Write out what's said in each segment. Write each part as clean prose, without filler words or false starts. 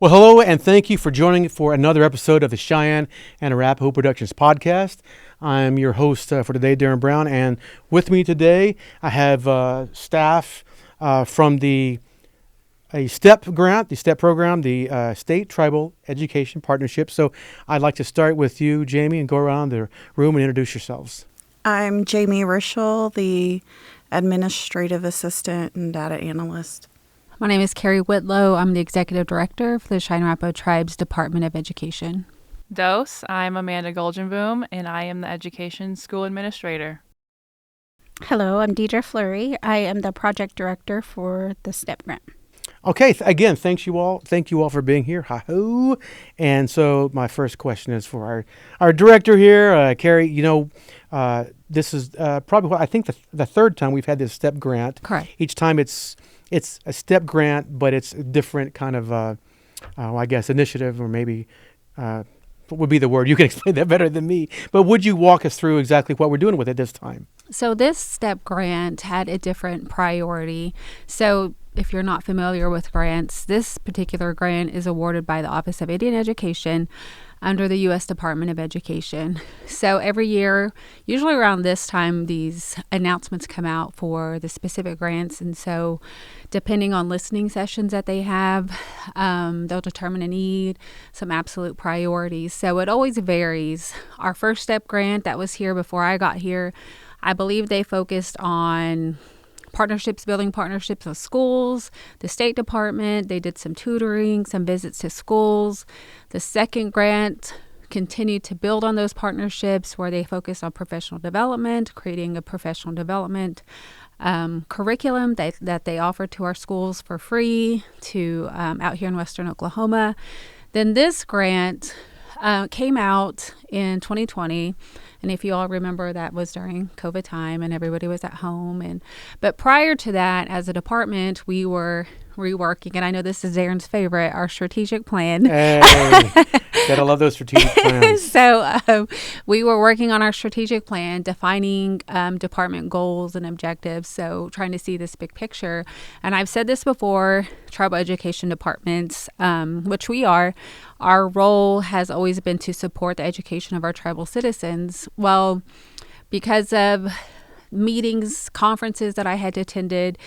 Well, hello, and thank you for joining for another episode of the Cheyenne and Arapaho Productions podcast. I'm your host for today, Darren Brown, and with me today I have staff from a S.T.E.P grant, the S.T.E.P program, the State Tribal Education Partnership. So I'd like to start with you, Jamie, and go around the room and introduce yourselves. I'm Jamie Rishel, the Administrative Assistant and Data Analyst. My name is Carrie Whitlow. I'm the Executive Director for the Cheyenne and Arapaho Tribe's Department of Education. Dose, I'm Amanda Goljenboom, and I am the Education School Administrator. Hello, I'm Diedra Flurry. I am the Project Director for the S.T.E.P grant. Okay, again, thank you all for being here. Hi-ho. And so my first question is for our director here, Carrie. This is probably, I think, the third time we've had this S.T.E.P grant. Correct. Each time it's a S.T.E.P grant, but it's a different kind of, I guess, initiative, or maybe what would be the word? You can explain that better than me. But would you walk us through exactly what we're doing with it this time? So this S.T.E.P grant had a different priority. So if you're not familiar with grants, this particular grant is awarded by the Office of Indian Education under the U.S. Department of Education. So every year, usually around this time, these announcements come out for the specific grants. And so depending on listening sessions that they have, they'll determine a need, some absolute priorities. So it always varies. Our first S.T.E.P grant that was here before I got here, I believe they focused on building partnerships with schools, the State Department. They did some tutoring, some visits to schools. The second grant continued to build on those partnerships where they focused on professional development, creating a professional development curriculum that they offer to our schools for free to out here in Western Oklahoma. Then this grant came out in 2020. And if you all remember, that was during COVID time and everybody was at home. But prior to that, as a department, we were reworking, and I know this is Darren's favorite, our strategic plan. Hey, gotta love those strategic plans. So we were working on our strategic plan, defining department goals and objectives, so trying to see this big picture. And I've said this before, tribal education departments, which we are, our role has always been to support the education of our tribal citizens. Well, because of meetings, conferences that I had attended,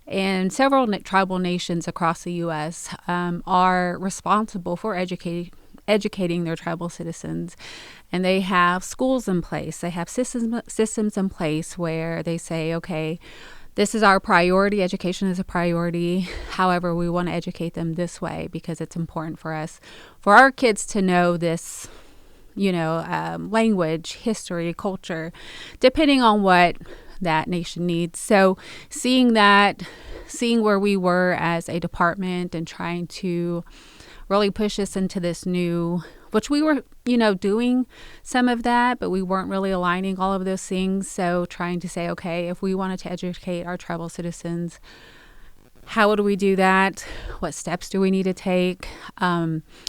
and several tribal nations across the U.S. Are responsible for educating their tribal citizens. And they have schools in place. They have systems in place where they say, okay, this is our priority. Education is a priority. However, we want to educate them this way because it's important for us, for our kids to know this, language, history, culture, depending on what that nation needs. So seeing where we were as a department and trying to really push us into this new, which we were, doing some of that, but we weren't really aligning all of those things. So trying to say, okay, if we wanted to educate our tribal citizens, how would we do that? What steps do we need to take?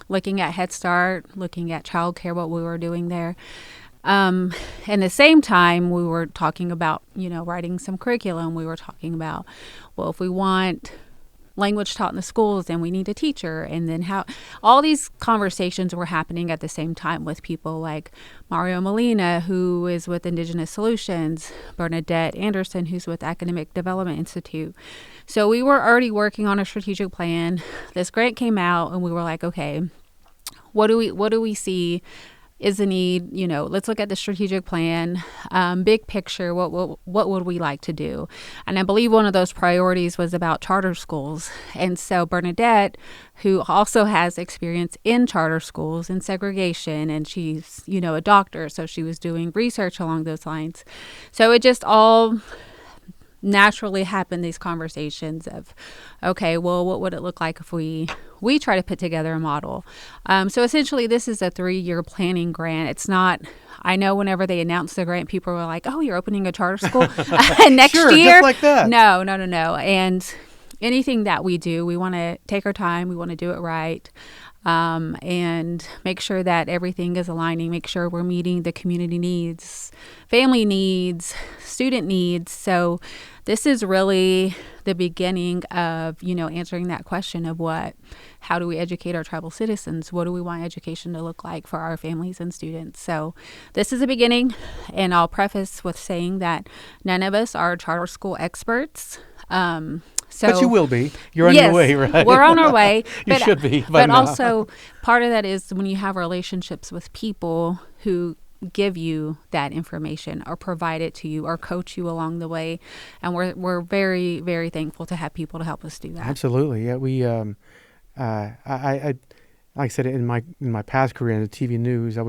Looking at Head Start, looking at childcare, what we were doing there. And at the same time, we were talking about, writing some curriculum. We were talking about, well, if we want language taught in the schools, then we need a teacher. And then how all these conversations were happening at the same time with people like Mario Molina, who is with Indigenous Solutions, Bernadette Anderson, who's with Academic Development Institute. So we were already working on a strategic plan. This grant came out and we were like, okay, what do we see is the need? Let's look at the strategic plan, big picture. What would we like to do? And I believe one of those priorities was about charter schools. And so Bernadette, who also has experience in charter schools and segregation, and she's a doctor, so she was doing research along those lines. So it just all naturally happen, these conversations of, okay, well, what would it look like if we try to put together a model? So essentially, this is a 3-year planning grant. It's not, I know whenever they announced the grant, people were like, oh, you're opening a charter school next sure, year? Just like that. No. And anything that we do, we want to take our time. We want to do it right. And make sure that everything is aligning, make sure we're meeting the community needs, family needs, student needs. So this is really the beginning of, answering that question of how do we educate our tribal citizens? What do we want education to look like for our families and students? So this is a beginning, and I'll preface with saying that none of us are charter school experts. But you will be. You're on your way, right? We're on our way. You should be. But also, part of that is when you have relationships with people who give you that information or provide it to you or coach you along the way. And we're very, very thankful to have people to help us do that. Absolutely. Yeah, we I like I said, in my past career in the TV news, I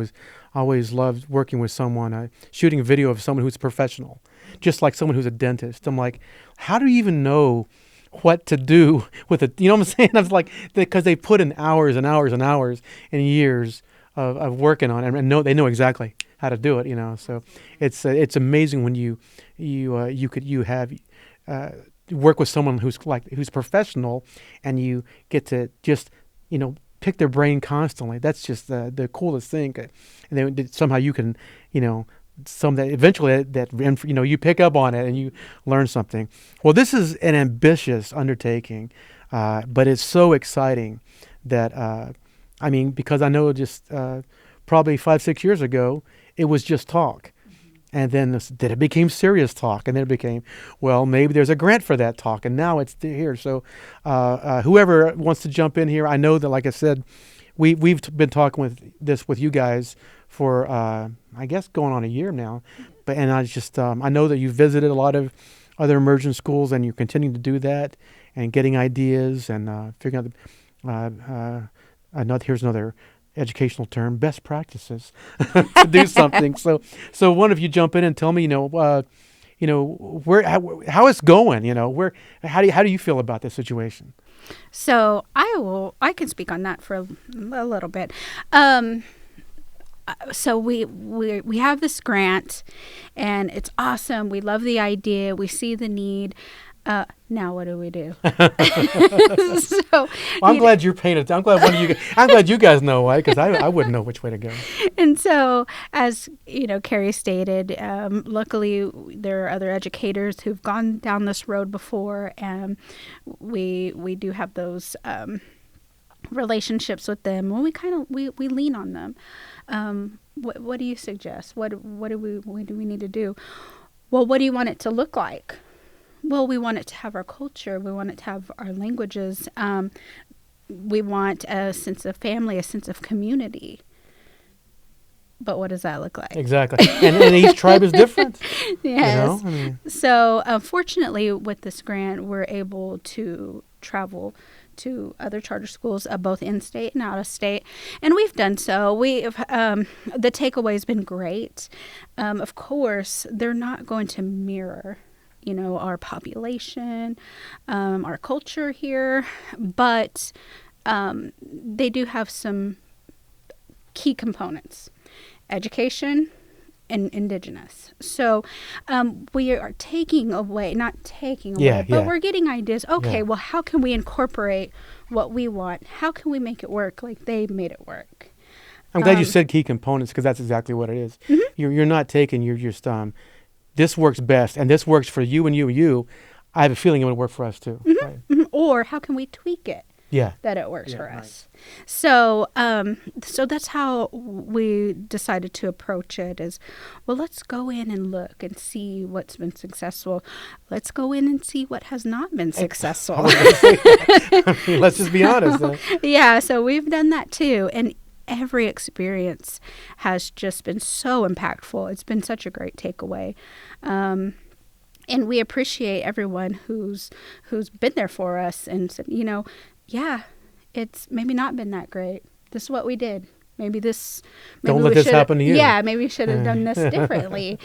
always loved working with someone, shooting a video of someone who's a professional, just like someone who's a dentist. I'm like, how do you even know what to do with it? You know what I'm saying? I was like, because they put in hours and hours and hours and years of working on it, and they know exactly how to do it. So it's amazing when you work with someone who's professional, and you get to just pick their brain constantly. That's just the coolest thing. And then somehow you can eventually you pick up on it and you learn something. Well, this is an ambitious undertaking, but it's so exciting that because I know just probably 5-6 years ago it was just talk, and then it became serious talk, and then it became, well, maybe there's a grant for that talk, and now it's here. So whoever wants to jump in here, I know that, like I said, we've been talking with you guys for I guess going on a year now, and I just I know that you visited a lot of other immersion schools, and you're continuing to do that and getting ideas and figuring out here's another educational term, best practices to do something. So one of you jump in and tell me how it's going. How do you feel about this situation? So I can speak on that for a little bit. So we have this grant, and it's awesome. We love the idea. We see the need. Now what do we do? Well, I'm glad you're paying attention. I'm glad you guys know why, because I wouldn't know which way to go. And so, as Carrie stated, luckily there are other educators who've gone down this road before, and we do have those relationships with them. When we lean on them. What do you suggest? What do we need to do? Well, what do you want it to look like? Well, we want it to have our culture. We want it to have our languages. We want a sense of family, a sense of community. But what does that look like? Exactly. And each tribe is different. Yes. So, fortunately, with this grant, we're able to travel to other charter schools, both in-state and out-of-state, and we've done so. We've the takeaway's been great. Of course, they're not going to mirror our population, our culture here, but they do have some key components: education and indigenous. So we are not taking away, but we're getting ideas. Okay, well, how can we incorporate what we want? How can we make it work like they made it work? I'm glad you said key components, because that's exactly what it is. Mm-hmm. You're not taking, you're just this works best, and this works for you and you and you. I have a feeling it would work for us too. Mm-hmm. Right? Mm-hmm. Or how can we tweak it? That it works for us. So so that's how we decided to approach it, is, well, let's go in and look and see what's been successful. Let's go in and see what has not been successful. Let's just be honest. Yeah, so we've done that too. And every experience has just been so impactful. It's been such a great takeaway. And we appreciate everyone who's been there for us and said, it's maybe not been that great. This is what we did. Maybe don't let this happen to you. Yeah, maybe we should have done this differently.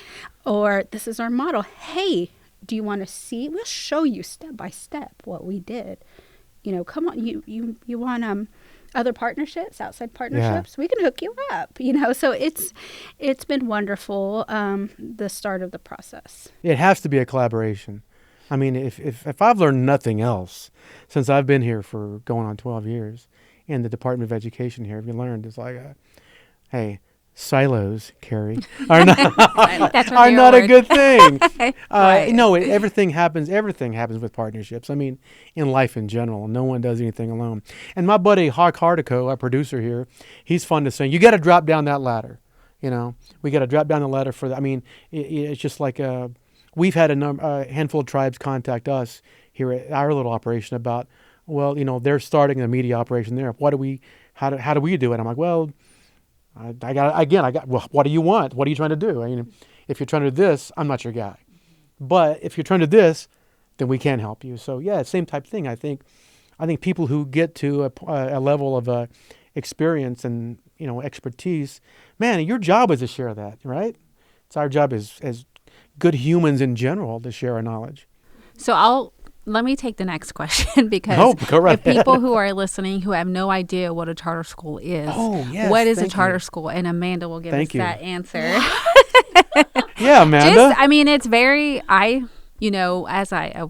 Or this is our model. Hey, do you want to see? We'll show you step by step what we did. Come on, you want other partnerships, outside partnerships? We can hook you up. So it's been wonderful. The start of the process. It has to be a collaboration. I mean, if I've learned nothing else since I've been here for going on 12 years in the Department of Education here, have you learned? It's like, hey, silos, Carrie, are not That's are not a good thing. Right. No, everything happens. Everything happens with partnerships. I mean, in life in general, no one does anything alone. And my buddy Hawk Hardico, our producer here, he's fond of saying, you got to drop down that ladder. You know, we got to drop down the ladder for. I mean, it's just like we've had a handful of tribes contact us here at our little operation about, well, you know, they're starting a media operation there. How do we do it? I'm like, well, well, what do you want? What are you trying to do? I mean, if you're trying to do this, I'm not your guy. But if you're trying to do this, then we can help you. So yeah, same type thing. I think people who get to a level of experience and, you know, expertise, man, your job is to share that, right? It's our job as good humans in general to share our knowledge. So let me take the next question because go right if people who are listening who have no idea what a charter school is, what is a charter school? And Amanda will give us that answer. Yeah, Amanda. It's very, as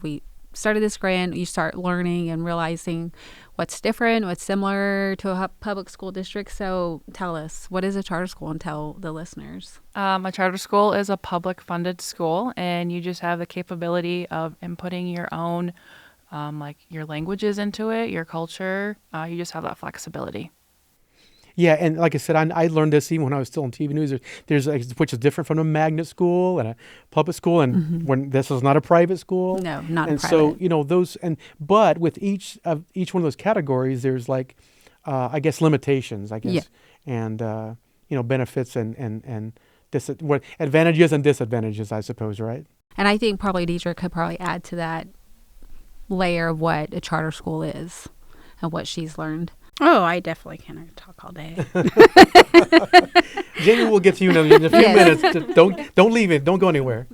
we started this grant, you start learning and realizing what's different, what's similar to a public school district. So tell us, what is a charter school, and tell the listeners. A charter school is a public funded school, and you just have the capability of inputting your own, your languages into it, your culture. You just have that flexibility. Yeah, and like I said, I learned this even when I was still in TV news. There's which is different from a magnet school and a public school, and when this is not a private school. No, not and private. So those, but with each one of those categories, there's like, I guess limitations, and benefits and advantages and disadvantages, I suppose, right? And I think probably Diedra could probably add to that layer of what a charter school is and what she's learned. Oh, I definitely can talk all day. Jamie, we'll get to you in a few minutes. Don't leave it. Don't go anywhere.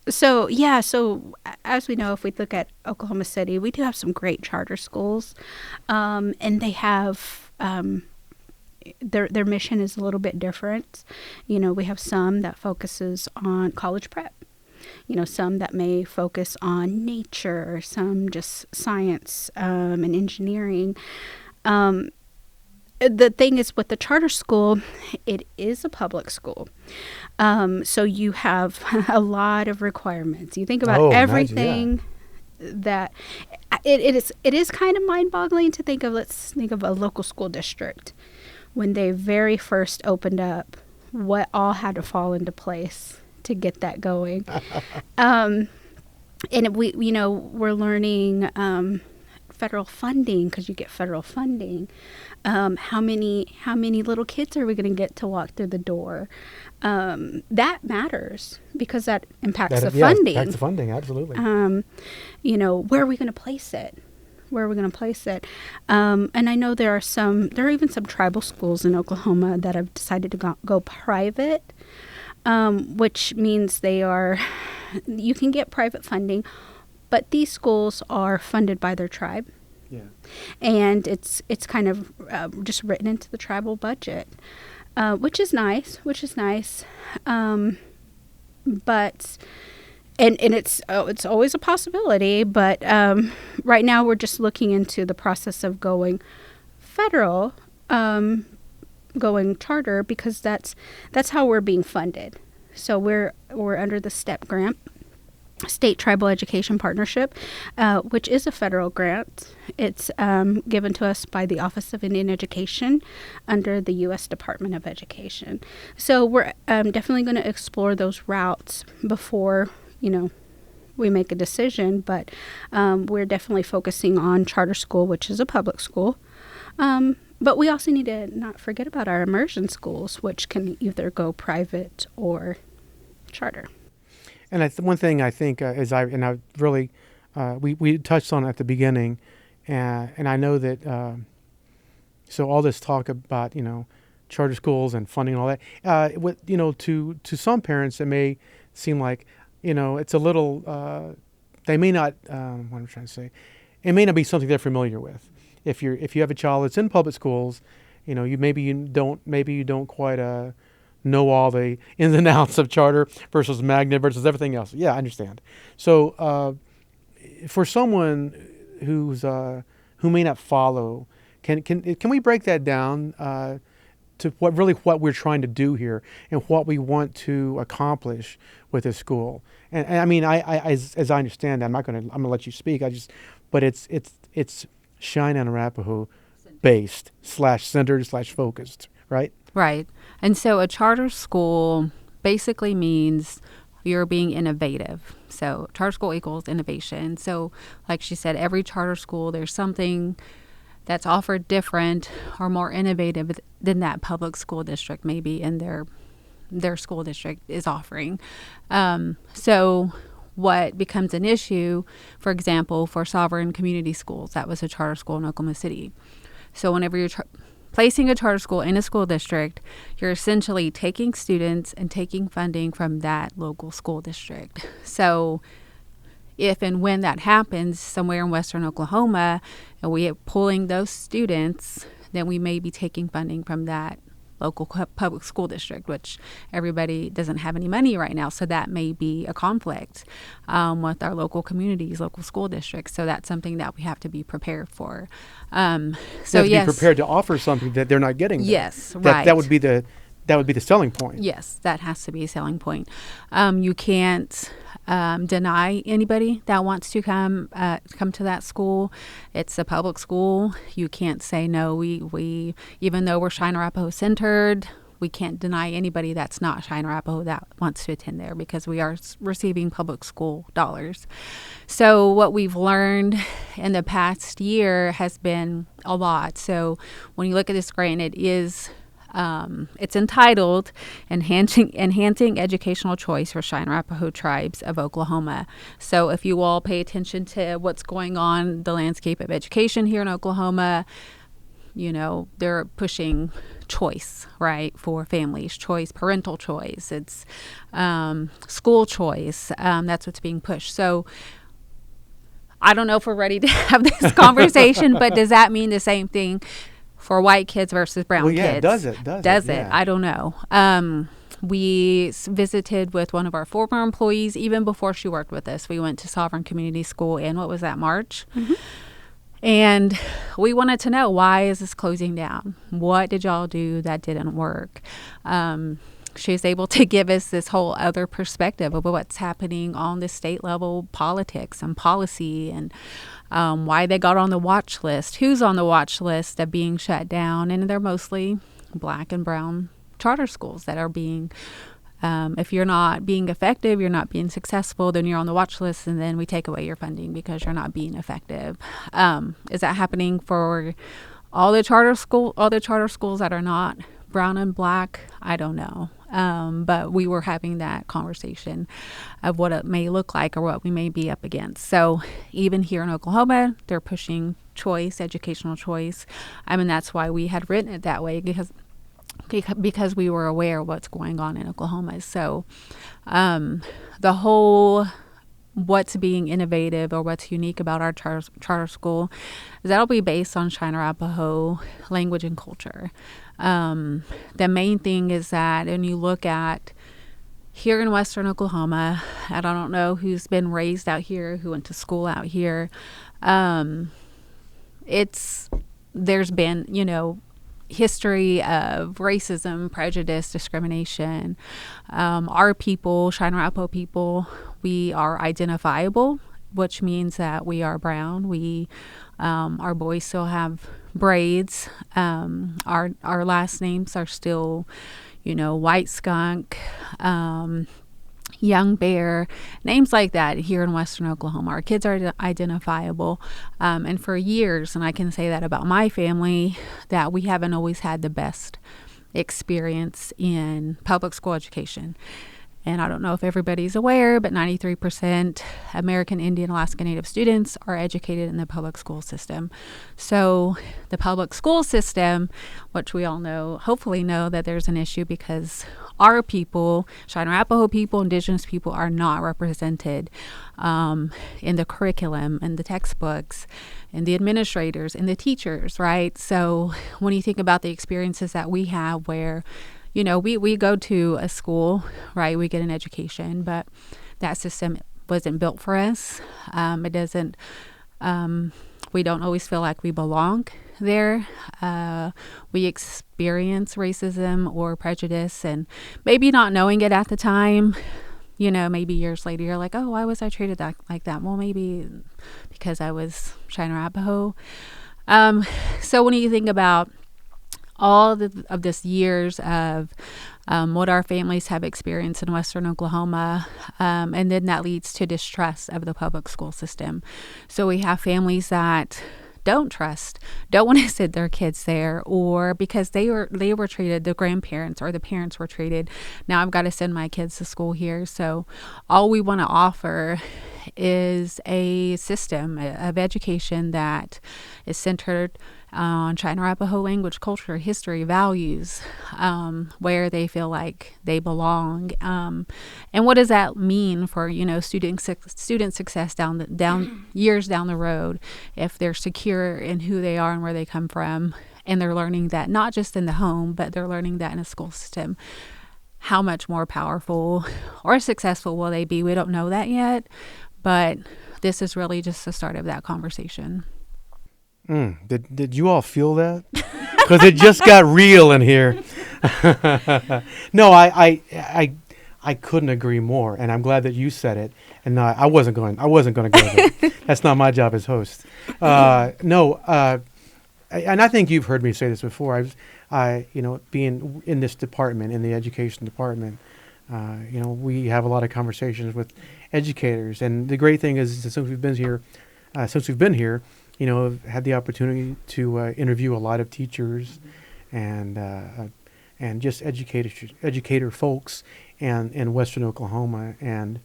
So as we know, if we look at Oklahoma City, we do have some great charter schools, and they have their mission is a little bit different. You know, we have some that focuses on college prep. You know, some that may focus on nature, some just science and engineering. The thing is, with the charter school, it is a public school. So you have a lot of requirements. You think about everything that it is kind of mind-boggling to think of. Let's think of a local school district. When they very first opened up, what all had to fall into place to get that going. And we're learning federal funding, because you get federal funding. How many little kids are we going to get to walk through the door? That matters because that impacts the funding. Impacts the funding, absolutely. Where are we going to place it? And I know there are even some tribal schools in Oklahoma that have decided to go private. Which means you can get private funding, but these schools are funded by their tribe. Yeah. And it's kind of just written into the tribal budget, which is nice. But it's always a possibility. But right now we're just looking into the process of going federal. Going charter, because that's how we're being funded. So we're under the S.T.E.P grant, State Tribal Education Partnership, which is a federal grant. It's given to us by the Office of Indian Education under the U.S. Department of Education. So we're definitely going to explore those routes before we make a decision. But we're definitely focusing on charter school, which is a public school. But we also need to not forget about our immersion schools, which can either go private or charter. And one thing I think we touched on at the beginning, and I know that so all this talk about charter schools and funding and all that, to some parents it may seem like it's a little they may not what I'm trying to say, it may not be something they're familiar with. If you have a child that's in public schools, you don't quite know all the ins and outs of charter versus magnet versus everything else. Yeah, I understand. So for someone who may not follow, can we break that down to what we're trying to do here and what we want to accomplish with this school? And I mean, as I understand that, I'm gonna let you speak. But it's Cheyenne and Arapaho based /centered /focused, right? Right. And so a charter school basically means you're being innovative. So charter school equals innovation. So like she said, every charter school, there's something that's offered different or more innovative than that public school district maybe in their school district is offering. So what becomes an issue, for example, for Sovereign Community Schools, that was a charter school in Oklahoma City. So whenever you're placing a charter school in a school district, you're essentially taking students and taking funding from that local school district. So if and when that happens somewhere in western Oklahoma and we are pulling those students, then we may be taking funding from that local public school district, which everybody doesn't have any money right now. So that may be a conflict with our local communities, local school districts. So that's something that we have to be prepared for. So yes, be prepared to offer something that they're not getting. Yes, right. That would be the selling point. Yes, that has to be a selling point. You can't deny anybody that wants to come to that school. It's a public school. You can't say no. We even though we're Cheyenne Arapaho centered, we can't deny anybody that's not Cheyenne Arapaho that wants to attend there because we are receiving public school dollars. So what we've learned in the past year has been a lot. So when you look at this grant, it is it's entitled Enhancing Educational Choice for Cheyenne Arapaho Tribes of Oklahoma. So if you all pay attention to what's going on, the landscape of education here in Oklahoma, they're pushing choice, right, for families, choice, parental choice. It's school choice. That's what's being pushed. So I don't know if we're ready to have this conversation, but does that mean the same thing for white kids versus brown kids? Does it? Yeah. I don't know. We visited with one of our former employees even before she worked with us. We went to Sovereign Community School in, what was that, March? Mm-hmm. And we wanted to know, why is this closing down? What did y'all do that didn't work? She was able to give us this whole other perspective of what's happening on the state level politics and policy and why they got on the watch list, who's on the watch list of being shut down. And they're mostly black and brown charter schools that are being, if you're not being effective, you're not being successful, then you're on the watch list and then we take away your funding because you're not being effective. Is that happening for all the charter schools that are not brown and black? I don't know. But we were having that conversation of what it may look like or what we may be up against. So even here in Oklahoma, they're pushing choice, educational choice. I mean, that's why we had written it that way, because we were aware of what's going on in Oklahoma. So the whole what's being innovative or what's unique about our charter school is that'll be based on Cheyenne Arapaho language and culture. The main thing is that when you look at here in western Oklahoma, and I don't know who's been raised out here, who went to school out here, there's been, history of racism, prejudice, discrimination. Our people, Cheyenne Arapaho people, we are identifiable, which means that we are brown. Our boys still have braids. Our last names are still, White Skunk, Young Bear, names like that here in western Oklahoma. Our kids are identifiable. And for years, and I can say that about my family, that we haven't always had the best experience in public school education. And I don't know if everybody's aware, but 93% American Indian Alaska Native students are educated in the public school system. So the public school system, which we all know, hopefully know that there's an issue because our people, Cheyenne Arapaho people, Indigenous people, are not represented in the curriculum, in the textbooks, and the administrators, and the teachers, right? So when you think about the experiences that we have where we go to a school, right? We get an education, but that system wasn't built for us. It doesn't, we don't always feel like we belong there. We experience racism or prejudice, and maybe not knowing it at the time, maybe years later, you're like, oh, why was I treated like that? Well, maybe because I was Cheyenne and Arapaho. So when you think about all of this years of what our families have experienced in Western Oklahoma, and then that leads to distrust of the public school system. So we have families that don't want to send their kids there, or because they were treated, the grandparents or the parents were treated, now I've got to send my kids to school here. So all we want to offer is a system of education that is centered on Cheyenne and Arapaho language, culture, history, values, where they feel like they belong. And what does that mean for, student success down years down the road, if they're secure in who they are and where they come from, and they're learning that not just in the home, but they're learning that in a school system. How much more powerful or successful will they be? We don't know that yet, but this is really just the start of that conversation. Did you all feel that? Because it just got real in here. No, I couldn't agree more, and I'm glad that you said it. And I wasn't going to go there. That's not my job as host. And I think you've heard me say this before. Being in this department, in the education department, we have a lot of conversations with educators, and the great thing is since we've been here, I've had the opportunity to interview a lot of teachers and just educator folks in Western Oklahoma. And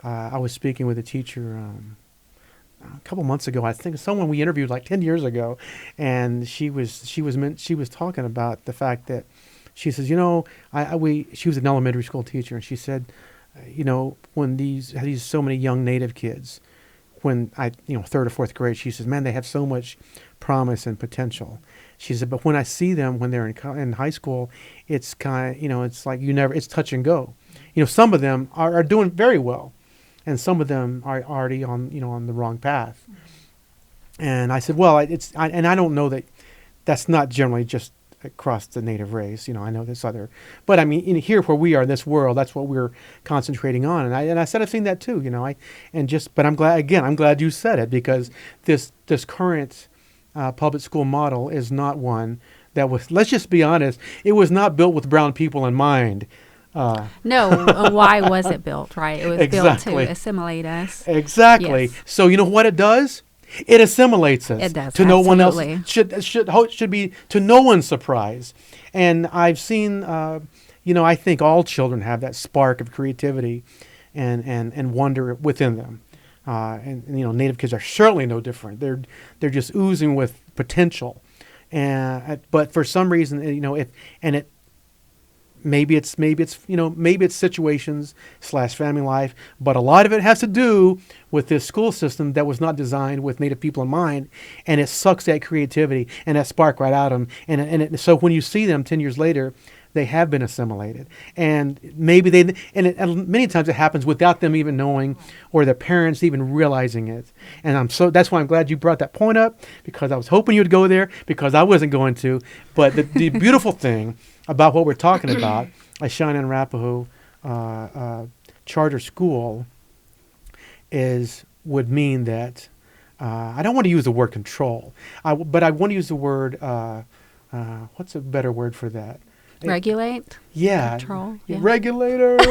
I was speaking with a teacher a couple months ago. I think someone we interviewed like 10 years ago, and she was talking about the fact that she says, she was an elementary school teacher, and she said, when these so many young Native kids, when third or fourth grade, she says, man, they have so much promise and potential. She said, but when I see them when they're in high school, it's kind of, it's like it's touch and go. Some of them are doing very well, and some of them are already on the wrong path. And I said, well, I don't know that's not generally just across the Native race. I know this other, but I mean, here where we are in this world, that's what we're concentrating on. And I said I've seen that too. But I'm glad you said it, because this current public school model is not one that was. Let's just be honest. It was not built with brown people in mind. No, why was it built? Right, it was built to assimilate us. Exactly. Yes. So you know what it does? It assimilates us. It does. To absolutely. No one else should be to no one's surprise. And I've seen, I think all children have that spark of creativity and wonder within them. And Native kids are certainly no different. They're just oozing with potential. But for some reason, maybe it's situations / family life, but a lot of it has to do with this school system that was not designed with Native people in mind, and it sucks that creativity and that spark right out of them. So when you see them 10 years later, they have been assimilated, and maybe and many times it happens without them even knowing, or their parents even realizing it. And that's why I'm glad you brought that point up, because I was hoping you'd go there, because I wasn't going to. But the beautiful thing about what we're talking about, a Cheyenne and Arapaho charter school, would mean that I don't want to use the word control, but I want to use the word what's a better word for that? Regulate. Yeah. Control. Yeah. Regulators.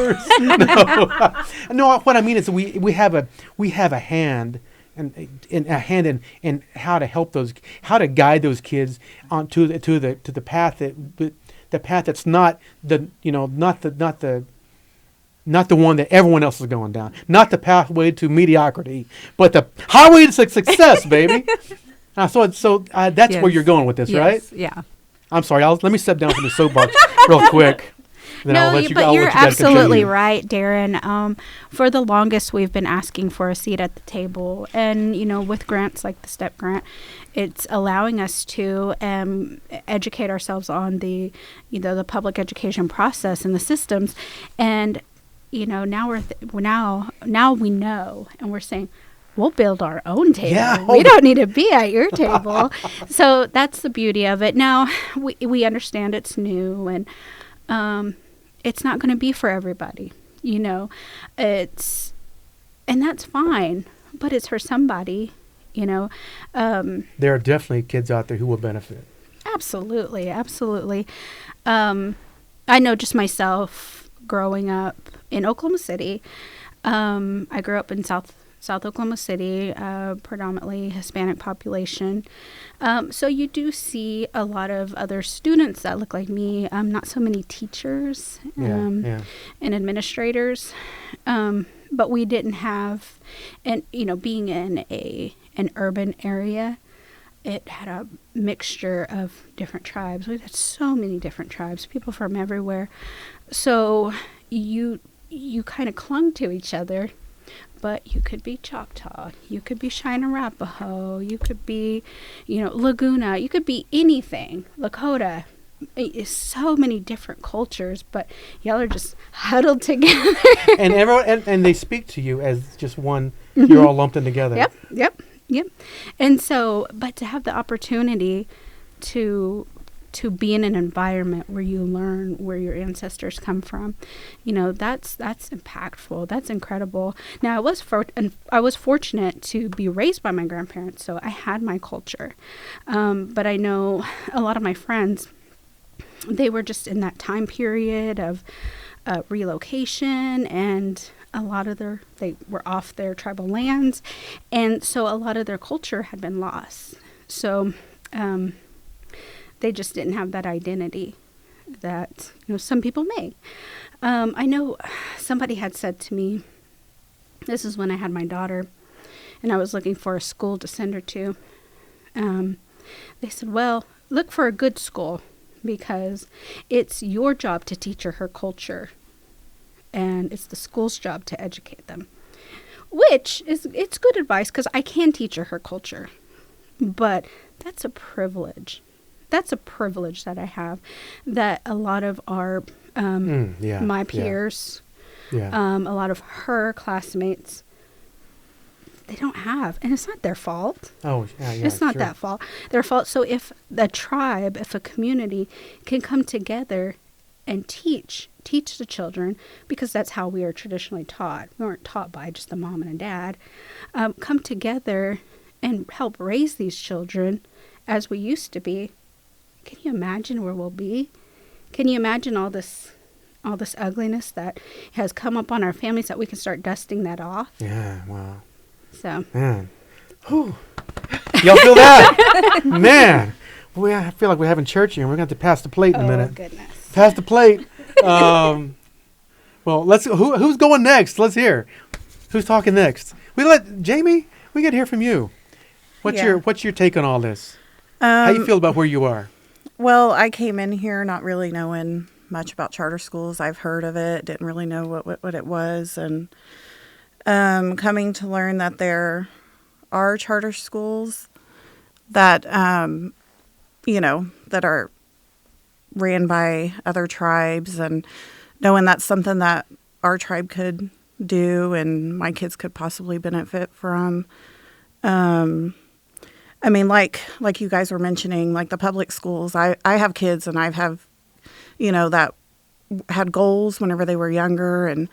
No. What I mean is we have a hand. In how to help how to guide those kids onto the path the path that's not the one that everyone else is going down, not the pathway to mediocrity, but the highway to success, baby. That's yes. Where you're going with this, yes. right? Yeah. I'm sorry. Let me step down from the soapbox real quick. then I'll let you but I'll you're let you guys absolutely continue. right, Darren. For the longest, we've been asking for a seat at the table, and with grants like the S.T.E.P grant, it's allowing us to educate ourselves on the public education process and the systems, and now now we know, and we're saying, we'll build our own table. Yeah. We don't need to be at your table. So that's the beauty of it. Now, we understand it's new, and it's not going to be for everybody. And that's fine, but it's for somebody, There are definitely kids out there who will benefit. Absolutely. Absolutely. I know just myself growing up in Oklahoma City. I grew up in South Oklahoma City, predominantly Hispanic population. So you do see a lot of other students that look like me, not so many teachers and administrators. But we didn't have, and being in an urban area, it had a mixture of different tribes. We had so many different tribes, people from everywhere. So you kind of clung to each other. But you could be Choctaw, you could be Cheyenne and Arapaho, you could be, Laguna, you could be anything, Lakota. It's so many different cultures, but y'all are just huddled together. And everyone, and they speak to you as just one. You're all lumped in together. Yep. And so, but to have the opportunity to be in an environment where you learn where your ancestors come from, that's impactful. That's incredible. Now, I was fortunate to be raised by my grandparents, so I had my culture. But I know a lot of my friends, they were just in that time period of relocation, and a lot of they were off their tribal lands, and so a lot of their culture had been lost. So, they just didn't have that identity that some people may. I know somebody had said to me, this is when I had my daughter, and I was looking for a school to send her to. They said, well, look for a good school, because it's your job to teach her culture, and it's the school's job to educate them. Which it's good advice, because I can teach her culture, but that's a privilege. That's a privilege that I have, that a lot of our, my peers, a lot of her classmates, they don't have. And it's not their fault. Oh, yeah. It's not their fault. So if a tribe, if a community can come together and teach the children, because that's how we are traditionally taught. We weren't taught by just the mom and dad. Come together and help raise these children as we used to be. Can you imagine where we'll be? Can you imagine all this ugliness that has come up on our families, that we can start dusting that off? Yeah, wow. So. Man. Whew. Y'all feel that? Man. Boy, I feel like we're having church here, and we're going to have to pass the plate in a minute. Oh, goodness. Pass the plate. Well, let's. Who's going next? Let's hear. Who's talking next? Jamie, we got to hear from you. What's your take on all this? How you feel about where you are? Well, I came in here not really knowing much about charter schools. I've heard of it, didn't really know what it was, and coming to learn that there are charter schools that that are ran by other tribes, and knowing that's something that our tribe could do and my kids could possibly benefit from. I mean, like you guys were mentioning, like the public schools, I have kids, and I've that had goals whenever they were younger, and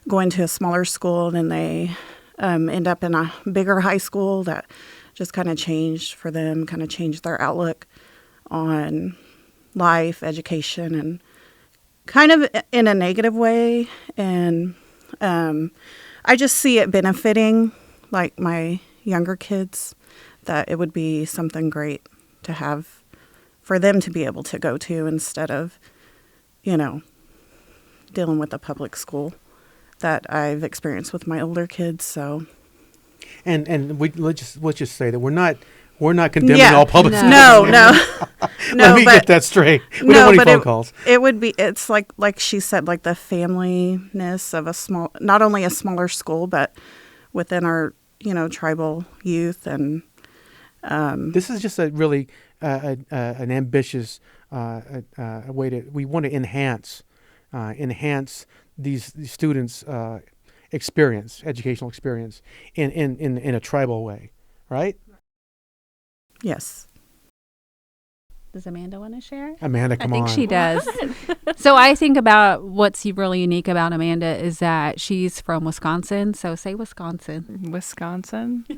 going to a smaller school, and then they end up in a bigger high school that just kind of changed for them, kind of changed their outlook on life, education, and kind of in a negative way. And I just see it benefiting like my younger kids, that it would be something great to have for them to be able to go to, instead of, dealing with the public school that I've experienced with my older kids. So, and let's just say that we're We're not condemning Yeah. all public schools. No, Let me get that straight. We don't want any phone calls. It would be. It's like she said, like the familyness of a small, not only a smaller school, but within our tribal youth and. This is just a really an ambitious way to. We want to enhance these students' educational experience in a tribal way, right? Yes. Does Amanda want to share? Amanda, come on. I think she does. So I think about what's really unique about Amanda is that she's from Wisconsin. So say Wisconsin. Wisconsin? She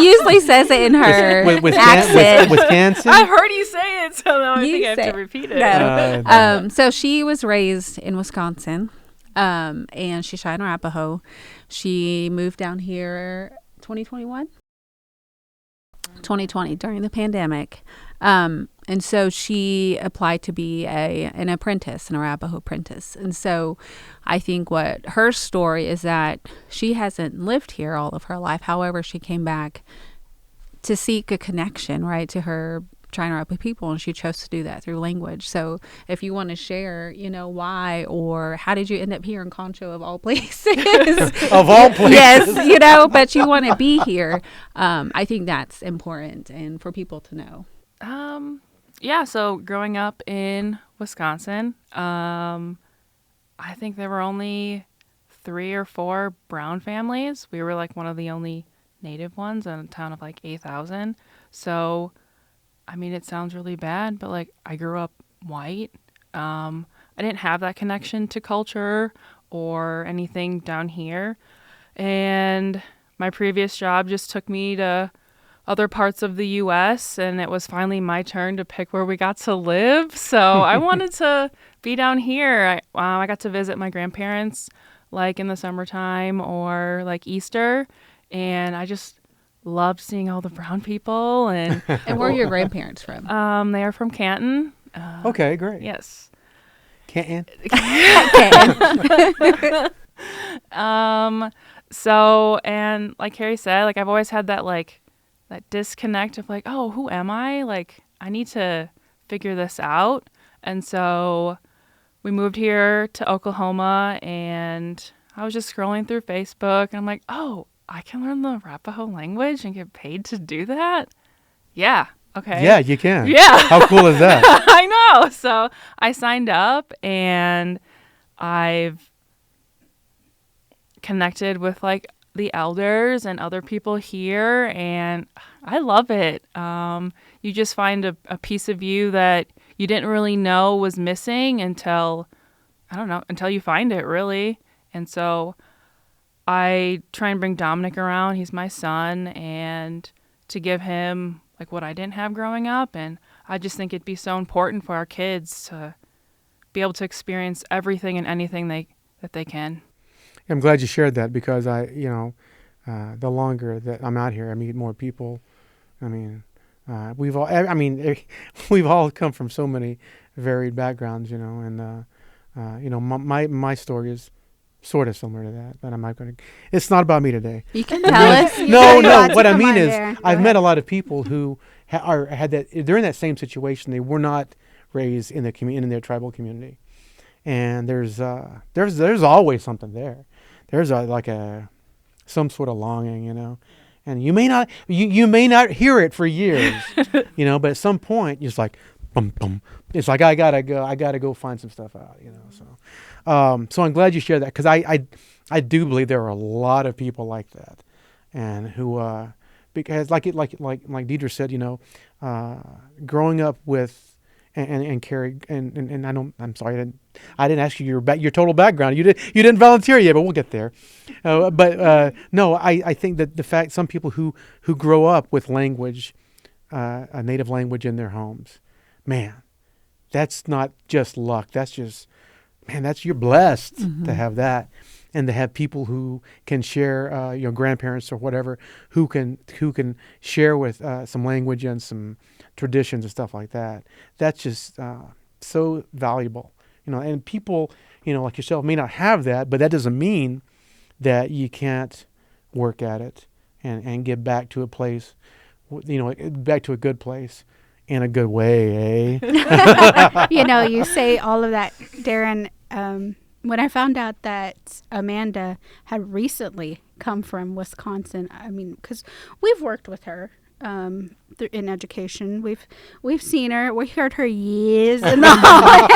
usually says it in her accent. Wisconsin? I heard you say it, so now I think I have to repeat it. No. So she was raised in Wisconsin, and she's Cheyenne and Arapaho. She moved down here 2020 during the pandemic. And so she applied to be an apprentice, an Arapaho apprentice. And so I think what her story is that she hasn't lived here all of her life. However, she came back to seek a connection, right, to her Cheyenne Arapaho people, and she chose to do that through language. So if you want to share, why or how did you end up here in Concho of all places? Of all places. Yes, but you want to be here. I think that's important and for people to know. So growing up in Wisconsin, I think there were only 3 or 4 brown families. We were like one of the only native ones in a town of like 8,000. So I mean, it sounds really bad, but like I grew up white. I didn't have that connection to culture or anything down here. And my previous job just took me to other parts of the U.S. and it was finally my turn to pick where we got to live. So I wanted to be down here. I got to visit my grandparents like in the summertime or like Easter. And I just loved seeing all the brown people. And where are your grandparents from? They are from Canton. Okay, great. Yes. Canton. So, and like Carrie said, like I've always had that that disconnect of like, oh, who am I? Like I need to figure this out. And so we moved here to Oklahoma and I was just scrolling through Facebook and I'm like, oh, I can learn the Arapaho language and get paid to do that? Yeah. Okay. Yeah, you can. Yeah. How cool is that? I know. So I signed up and I've connected with like the elders and other people here and I love it. You just find a piece of you that you didn't really know was missing until you find it really. And so I try and bring Dominic around. He's my son, and to give him like what I didn't have growing up. And I just think it'd be so important for our kids to be able to experience everything and anything that they can. I'm glad you shared that because the longer that I'm out here, I meet more people. I mean, we've all come from so many varied backgrounds, and my story is sort of similar to that, but I'm not going to. It's not about me today. You can tell us. No. What I mean is, I've met a lot of people who had that. They're in that same situation. They were not raised in the in their tribal community, and there's always something there. There's some sort of longing, and you may not hear it for years, but at some point it's like, boom, boom. It's like I gotta go find some stuff out, So. So I'm glad you shared that because I do believe there are a lot of people like that, and who because like Diedra said, growing up with and Carrie and I'm sorry I didn't ask you your total background. You didn't volunteer yet, but we'll get there. No, I think that the fact some people who grow up with language, a native language in their homes, man, that's not just luck. That's just you're blessed to have that, and to have people who can share, grandparents or whatever, who can share with some language and some traditions and stuff like that. That's just so valuable, And people, like yourself, may not have that, but that doesn't mean that you can't work at it and get back to a place, back to a good place in a good way, eh? You say all of that, Darren. When I found out that Amanda had recently come from Wisconsin, I mean, because we've worked with her in education, we've seen her, we heard her years and all,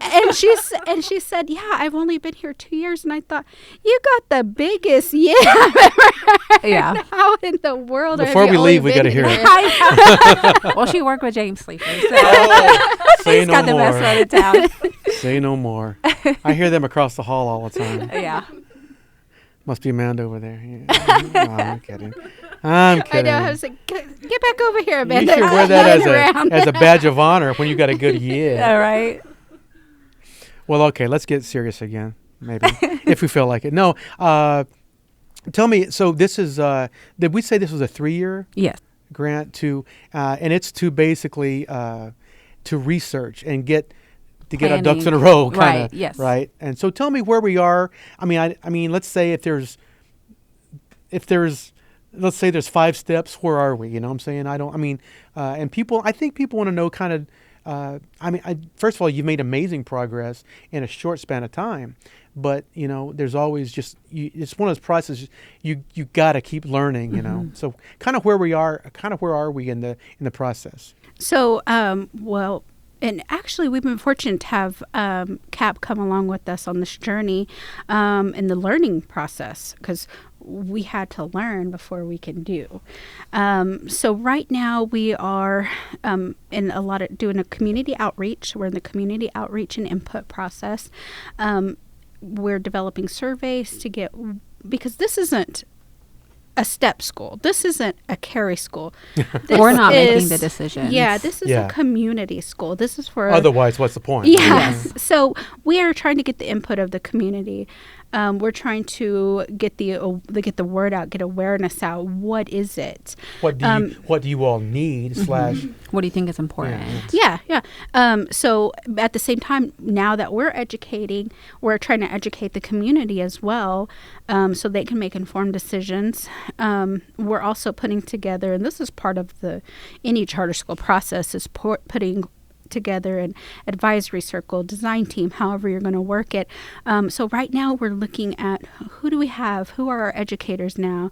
and she said, "Yeah, I've only been here 2 years," and I thought, "You got the biggest I've ever heard." Yeah. How in the world? Before we leave, we got to hear it. it. Well, she worked with James Sleeper, so Say he's no got the best more. road in town. Say no more. I hear them across the hall all the time. Yeah. Must be Amanda over there. Yeah. No, I'm kidding. I'm I kidding. know. I was like, "Get back over here, You Amanda." should wear that Running as a badge of honor when you got a good year. All right. Well, okay, let's get serious again, maybe, if we feel like it. No, tell me, so this is, did we say this was a 3-year Yes. grant and it's to basically, to research and get our ducks in a row, kind of. Right, yes. Right? And so tell me where we are. I mean, let's say if there's, let's say there's 5 steps, where are we? You know what I'm saying? And I think people want to know kind of, first of all, you've made amazing progress in a short span of time, but there's always it's one of those processes you got to keep learning, Mm-hmm. So kind of where are we in the process? So, well, and actually, we've been fortunate to have CAP come along with us on this journey in the learning process, because we had to learn before we can do. So right now we are in doing a community outreach. We're in the community outreach and input process. We're developing surveys because this isn't a S.T.E.P school. This isn't a Carrie school. We're not making the decisions. Yeah, this is a community school. This is for... Otherwise, what's the point? Yes. So we are trying to get the input of the community. We're trying to get the word out, get awareness out. What is it? What do you all need / What do you think is important? Yeah. So at the same time, now that we're educating, we're trying to educate the community as well, so they can make informed decisions. We're also putting together, and this is part of any charter school process, is putting together an advisory circle, design team, however you're going to work it. So right now we're looking at who do we have? Who are our educators now?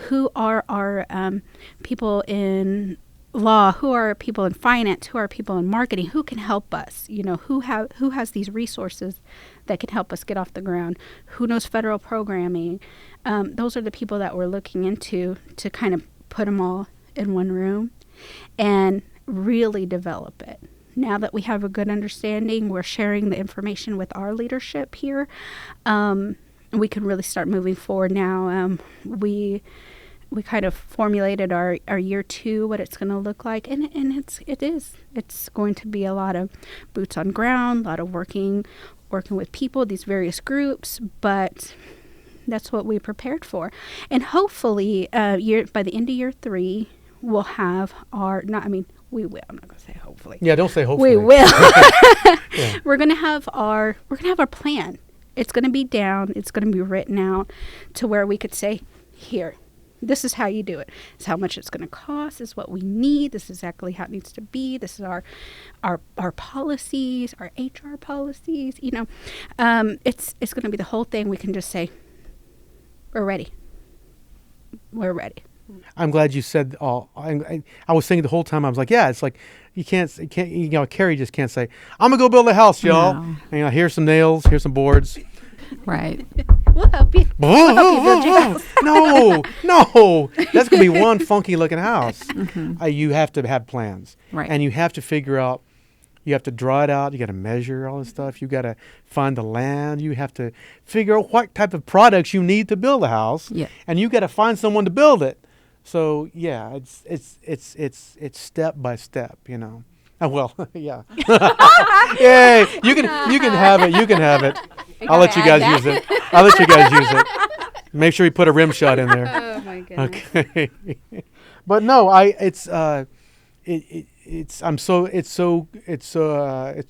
Who are our people in law? Who are people in finance? Who are people in marketing? Who can help us? Who has these resources that can help us get off the ground? Who knows federal programming? Those are the people that we're looking into to kind of put them all in one room and really develop it. Now that we have a good understanding, we're sharing the information with our leadership here. We can really start moving forward now. We kind of formulated our year 2, what it's going to look like, and it's going to be a lot of boots on ground, a lot of working with people, these various groups, but that's what we prepared for. And hopefully, by the end of year 3, we'll have we will. I'm not going to say hopefully. Yeah, don't say hopefully. We will. Yeah. We're going to have our plan. It's going to be down. It's going to be written out to where we could say, here, this is how you do it. This is how much it's going to cost. This is what we need. This is exactly how it needs to be. This is our policies, our HR policies. It's going to be the whole thing. We can just say, we're ready. We're ready. I'm glad you said all. I was thinking the whole time. I was like, yeah, it's like you can't. Carrie just can't say, I'm gonna go build a house, y'all. No. And here's some nails, here's some boards. Right. We'll help you. We'll help you build your house. No, that's gonna be one funky looking house. Mm-hmm. You have to have plans, Right. and you have to figure out. You have to draw it out. You got to measure all this stuff. You got to find the land. You have to figure out what type of products you need to build a house. Yeah. And you got to find someone to build it. So yeah, it's step by step, Oh, well, yeah. Yay! You can have it. You can have it. I'll let you guys use it. Make sure you put a rim shot in there. Oh my goodness. Okay. But no, it's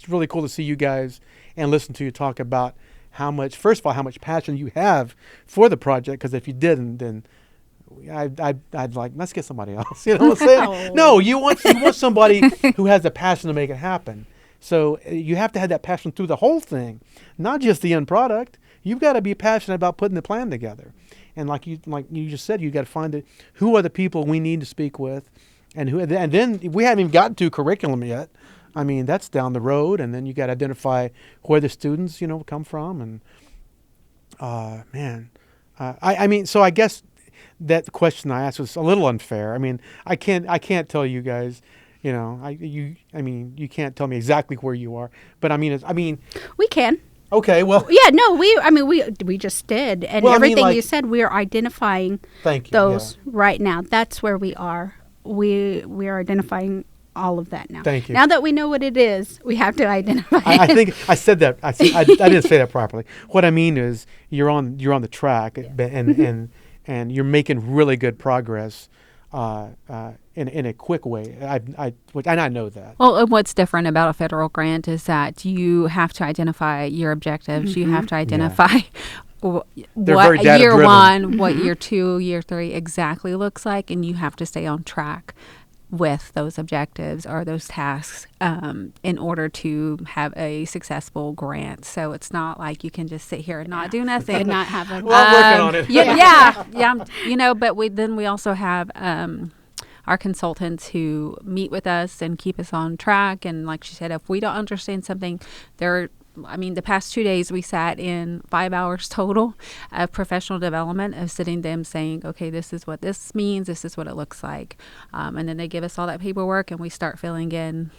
really cool to see you guys and listen to you talk about how much passion you have for the project. Because if you didn't, then I'd like, let's get somebody else. You know what I'm saying? No, you want somebody who has the passion to make it happen. So you have to have that passion through the whole thing, not just the end product. You've got to be passionate about putting the plan together. And like you just said, you got to find who are the people we need to speak with, and then we haven't even gotten to curriculum yet. I mean, that's down the road, and then you got to identify where the students, come from, and I mean, so I guess that question I asked was a little unfair. I mean, I can't tell you guys, you can't tell me exactly where you are, but I mean, we can. Okay, well. Yeah, no, we just did, and everything you said, we are identifying those right now. That's where we are. We are identifying all of that now. Thank you. Now that we know what it is, we have to identify. I think I said that. I didn't say that properly. What I mean is, you're on the track, and you're making really good progress in a quick way. And I know that. Well, and what's different about a federal grant is that you have to identify your objectives. Mm-hmm. You have to identify what year one, what year 2, year 3 exactly looks like, and you have to stay on track with those objectives or those tasks in order to have a successful grant. So it's not like you can just sit here and not do nothing and not have a. Well, I'm working on it. Yeah. But we also have our consultants who meet with us and keep us on track. And like she said, if we don't understand something, the past 2 days we sat in 5 hours total of professional development of sitting them saying, okay, this is what this means. This is what it looks like. And then they give us all that paperwork and we start filling in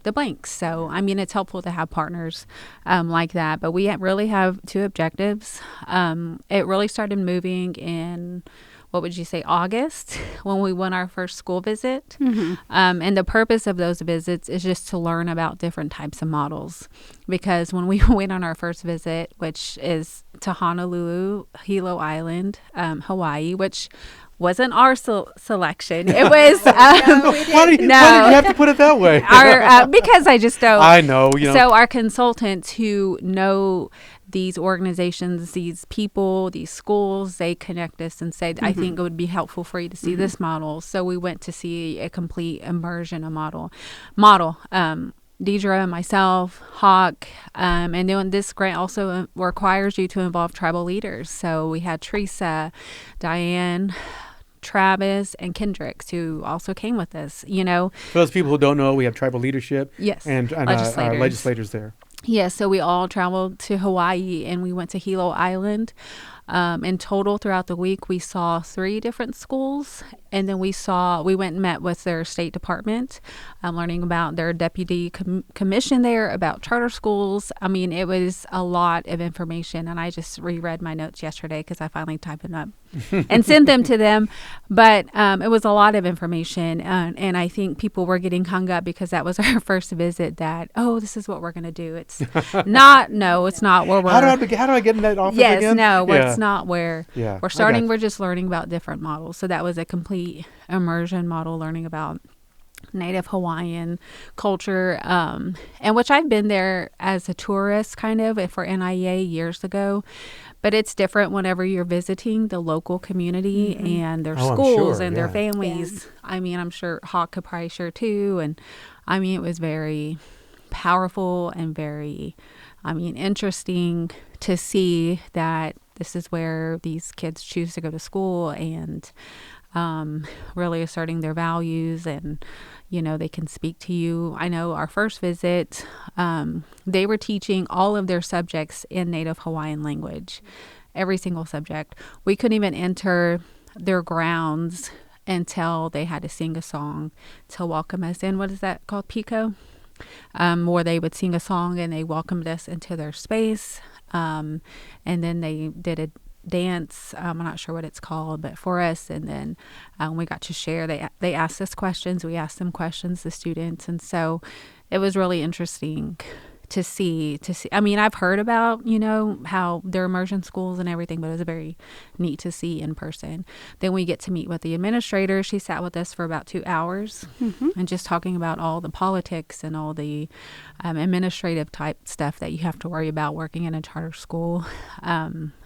the blanks. So, it's helpful to have partners like that. But we really have 2 objectives. It really started moving in, what would you say, August, when we went our first school visit. Mm-hmm. And the purpose of those visits is just to learn about different types of models. Because when we went on our first visit, which is to Honolulu, Hilo Island, Hawaii, which wasn't our selection. It was. Why did you have to put it that way? Because I just don't. I know. So our consultants who know these organizations, these people, these schools, they connect us and say, I think it would be helpful for you to see this model. So we went to see a complete immersion model. Diedra, myself, Hawk, and then this grant also requires you to involve tribal leaders. So we had Teresa, Diane, Travis, and Kendricks, who also came with us. For those people who don't know, we have tribal leadership. Yes, and legislators there. Yeah, so we all traveled to Hawaii and we went to Hilo Island. In total, throughout the week, we saw 3 different schools. And then we went and met with their State Department, learning about their deputy commission there, about charter schools. It was a lot of information. And I just reread my notes yesterday because I finally typed them up and sent them to them. But it was a lot of information. And I think people were getting hung up because that was our first visit that, this is what we're going to do. It's not where we're. How do I get in that office again? Yes, no, it's not where we're starting. We're just learning about different models. So that was a complete immersion model, learning about Native Hawaiian culture, and which I've been there as a tourist kind of for NIA years ago. But it's different whenever you're visiting the local community and their schools and their families. Yeah. I'm sure Hawk could probably share too. And it was very powerful and very, interesting to see that this is where these kids choose to go to school and really asserting their values, and they can speak to you. I know our first visit, they were teaching all of their subjects in Native Hawaiian language, every single subject. We couldn't even enter their grounds until they had to sing a song to welcome us in. What is that called? Pico? Where they would sing a song and they welcomed us into their space. And then they did a dance. I'm not sure what it's called, but for us. And then we got to share. They asked us questions. We asked them questions, the students. And so it was really interesting to see. I mean, I've heard about, how their immersion schools and everything, but it was very neat to see in person. Then we get to meet with the administrator. She sat with us for about 2 hours and just talking about all the politics and all the administrative type stuff that you have to worry about working in a charter school.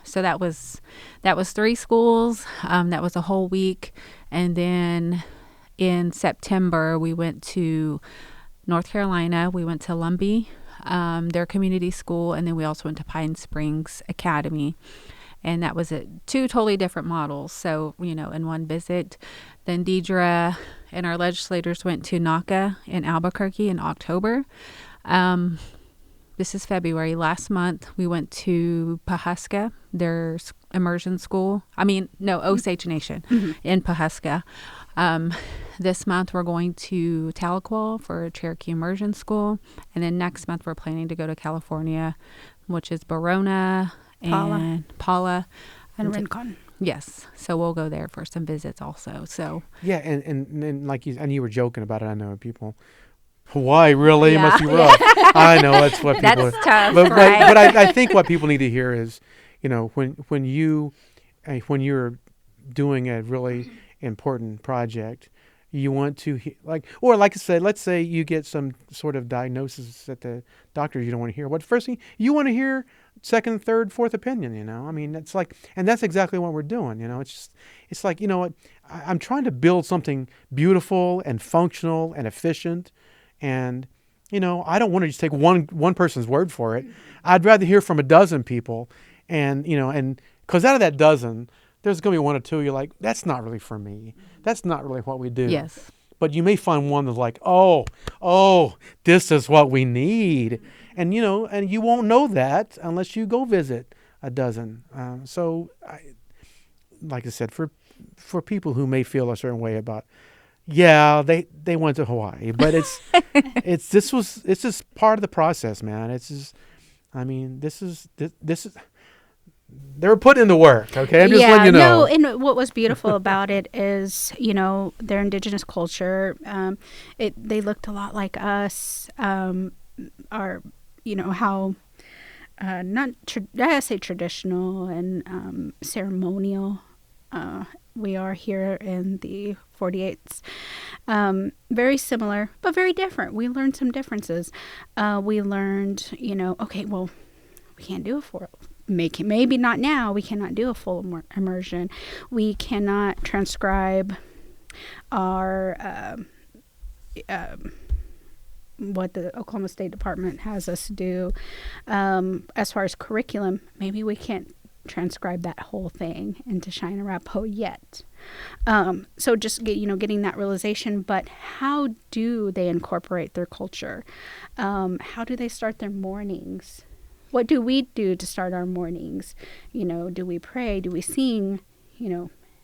So that was 3 schools. That was a whole week. And then in September, we went to North Carolina. We went to Lumbee, their community school, and then we also went to Pine Springs Academy. And that was 2 totally different models. So, in one visit. Then Diedra and our legislators went to NACA in Albuquerque in October. This is February. Last month, we went to Pawhuska, their immersion school. Osage Nation in Pawhuska. This month, we're going to Tahlequah for a Cherokee immersion school. And then next month, we're planning to go to California, which is Barona and Paula. And Rincon. Yes. So we'll go there for some visits also. So Yeah, and like you were joking about it. I know people. Hawaii really must be rough. I know that's what people. That's tough, but right? I think what people need to hear is, when you're doing a really important project, you want to like I said, let's say you get some sort of diagnosis that the doctor you don't want to hear. What first thing you want to hear? Second, third, fourth opinion. I mean, it's like, and that's exactly what we're doing. It's like, what I'm trying to build something beautiful and functional and efficient. And, I don't want to just take one person's word for it. I'd rather hear from a dozen people. And, and because out of that dozen, there's going to be 1 or 2 you're like, that's not really for me. That's not really what we do. yes. But you may find one that's like, oh, this is what we need. And, and you won't know that unless you go visit a dozen. Like I said, for people who may feel a certain way about, they went to Hawaii, but it's just part of the process, man. It's just, this is they were putting in the work. Okay, I'm just letting you know. No, and what was beautiful about it is, their indigenous culture. They looked a lot like us. How I say traditional and ceremonial. We are here in the 48s. Very similar, but very different. We learned some differences. We learned, we can't do maybe not now. We cannot do a full immersion. We cannot transcribe our what the Oklahoma State Department has us do as far as curriculum. Maybe we can't transcribe that whole thing into Cheyenne and Arapaho yet. So just getting that realization. But how do they incorporate their culture? How do they start their mornings? What do we do to start our mornings? Do we pray? Do we sing?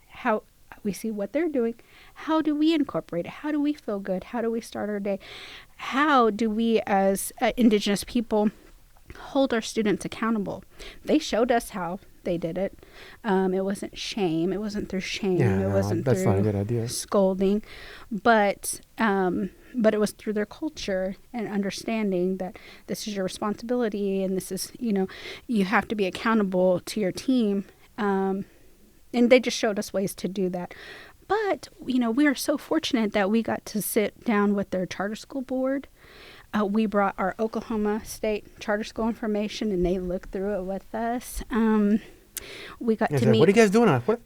How we see what they're doing. How do we incorporate it? How do we feel good? How do we start our day? How do we as Indigenous people hold our students accountable? They showed us how they did it. It wasn't shame. It wasn't through shame. It wasn't that's through not a good idea. Scolding. But it was through their culture and understanding that this is your responsibility and this is, you have to be accountable to your team. And they just showed us ways to do that. But, we are so fortunate that we got to sit down with their charter school board. We brought our Oklahoma State charter school information, and they looked through it with us. We got to meet. What are you guys doing out there?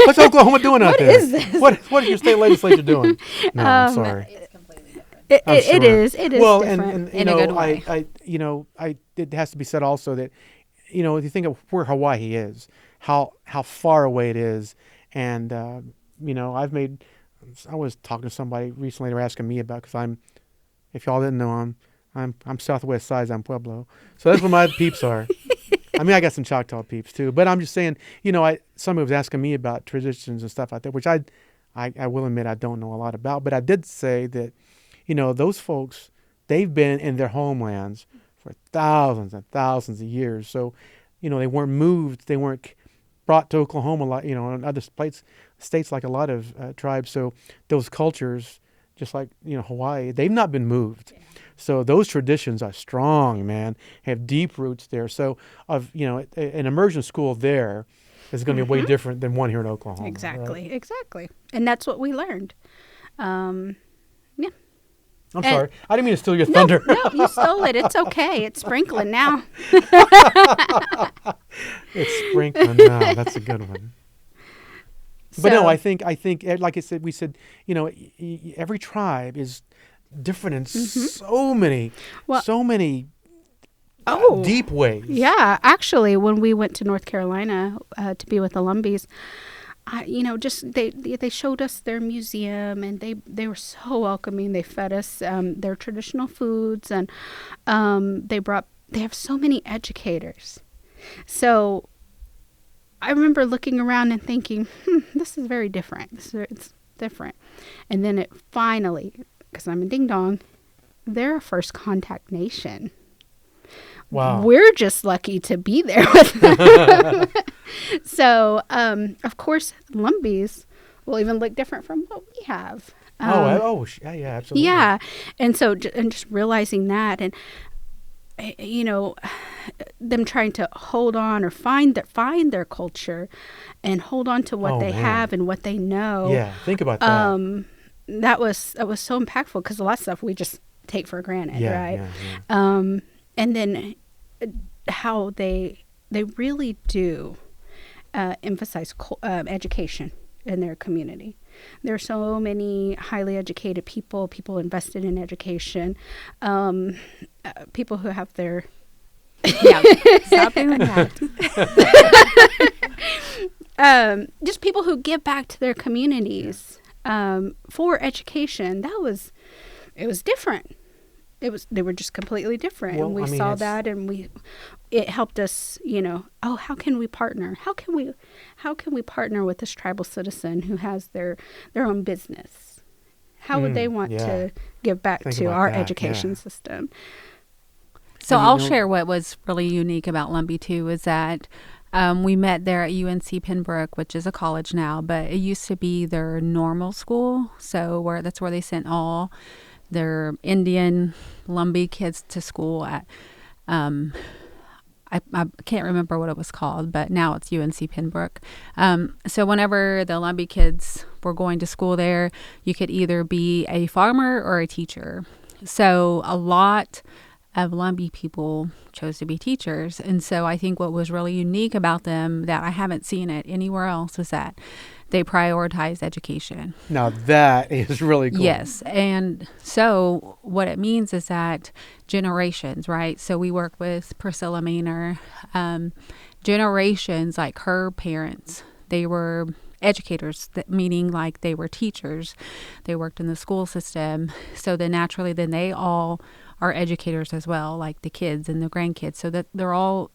What's Oklahoma doing out there? What is this? What is your state legislature doing? No, I'm sorry. It's completely different. It is well, different. and in a good way. It has to be said also that, if you think of where Hawaii is, how far away it is, and I was talking to somebody recently. They were asking me about, because if y'all didn't know, I'm Southwest Sides. I'm Pueblo, so that's where my peeps are. I got some Choctaw peeps too, but I'm just saying, somebody was asking me about traditions and stuff out there, which I will admit I don't know a lot about, but I did say that, those folks, they've been in their homelands for thousands and thousands of years. So, they weren't moved. They weren't brought to Oklahoma, like, and other states like a lot of tribes. So those cultures, just like, Hawaii, they've not been moved. Yeah. So those traditions are strong, man, have deep roots there. So an immersion school there is going to be way different than one here in Oklahoma. Exactly, right? exactly. And that's what we learned. Yeah. I'm sorry. I didn't mean to steal your thunder. No, you stole it. It's okay. It's sprinkling now. It's sprinkling now. That's a good one. But no, I think, like I said, we said, every tribe is different in so many deep ways. Yeah, actually, when we went to North Carolina to be with the Lumbees, they showed us their museum, and they were so welcoming. They fed us their traditional foods, and they have so many educators. So I remember looking around and thinking, this is very different. It's different. And then it finally, because I'm a ding dong, they're a first contact nation. Wow. We're just lucky to be there with them. So, of course, Lumbees will even look different from what we have. Yeah, absolutely. Yeah. And so, just realizing that, and, them trying to hold on or find their culture and hold on to what they have and what they know. Yeah, think about that. That was so impactful, because a lot of stuff we just take for granted, right? Yeah. And then how they really do emphasize education in their community. There are so many highly educated people invested in education, people who have their Stop doing that. just people who give back to their communities for education. It was different. They were just completely different. Well, and we saw that, and it helped us, how can we partner? How can we partner with this tribal citizen who has their own business? How would they want to give back to our education system? So I'll share what was really unique about Lumbee too, is that we met there at UNC Pembroke, which is a college now, but it used to be their normal school. So that's where they sent all their Indian Lumbee kids to school at, I can't remember what it was called, but now it's UNC Pembroke. So whenever the Lumbee kids were going to school there, you could either be a farmer or a teacher. So a lot of Lumbee people chose to be teachers. And so I think what was really unique about them that I haven't seen it anywhere else is that they prioritize education. Now that is really cool. Yes. And so what it means is that generations, right? So we work with Priscilla Maynor. Generations, like her parents, they were educators, meaning like they were teachers. They worked in the school system. So then naturally, then they all are educators as well, like the kids and the grandkids, so that they're all,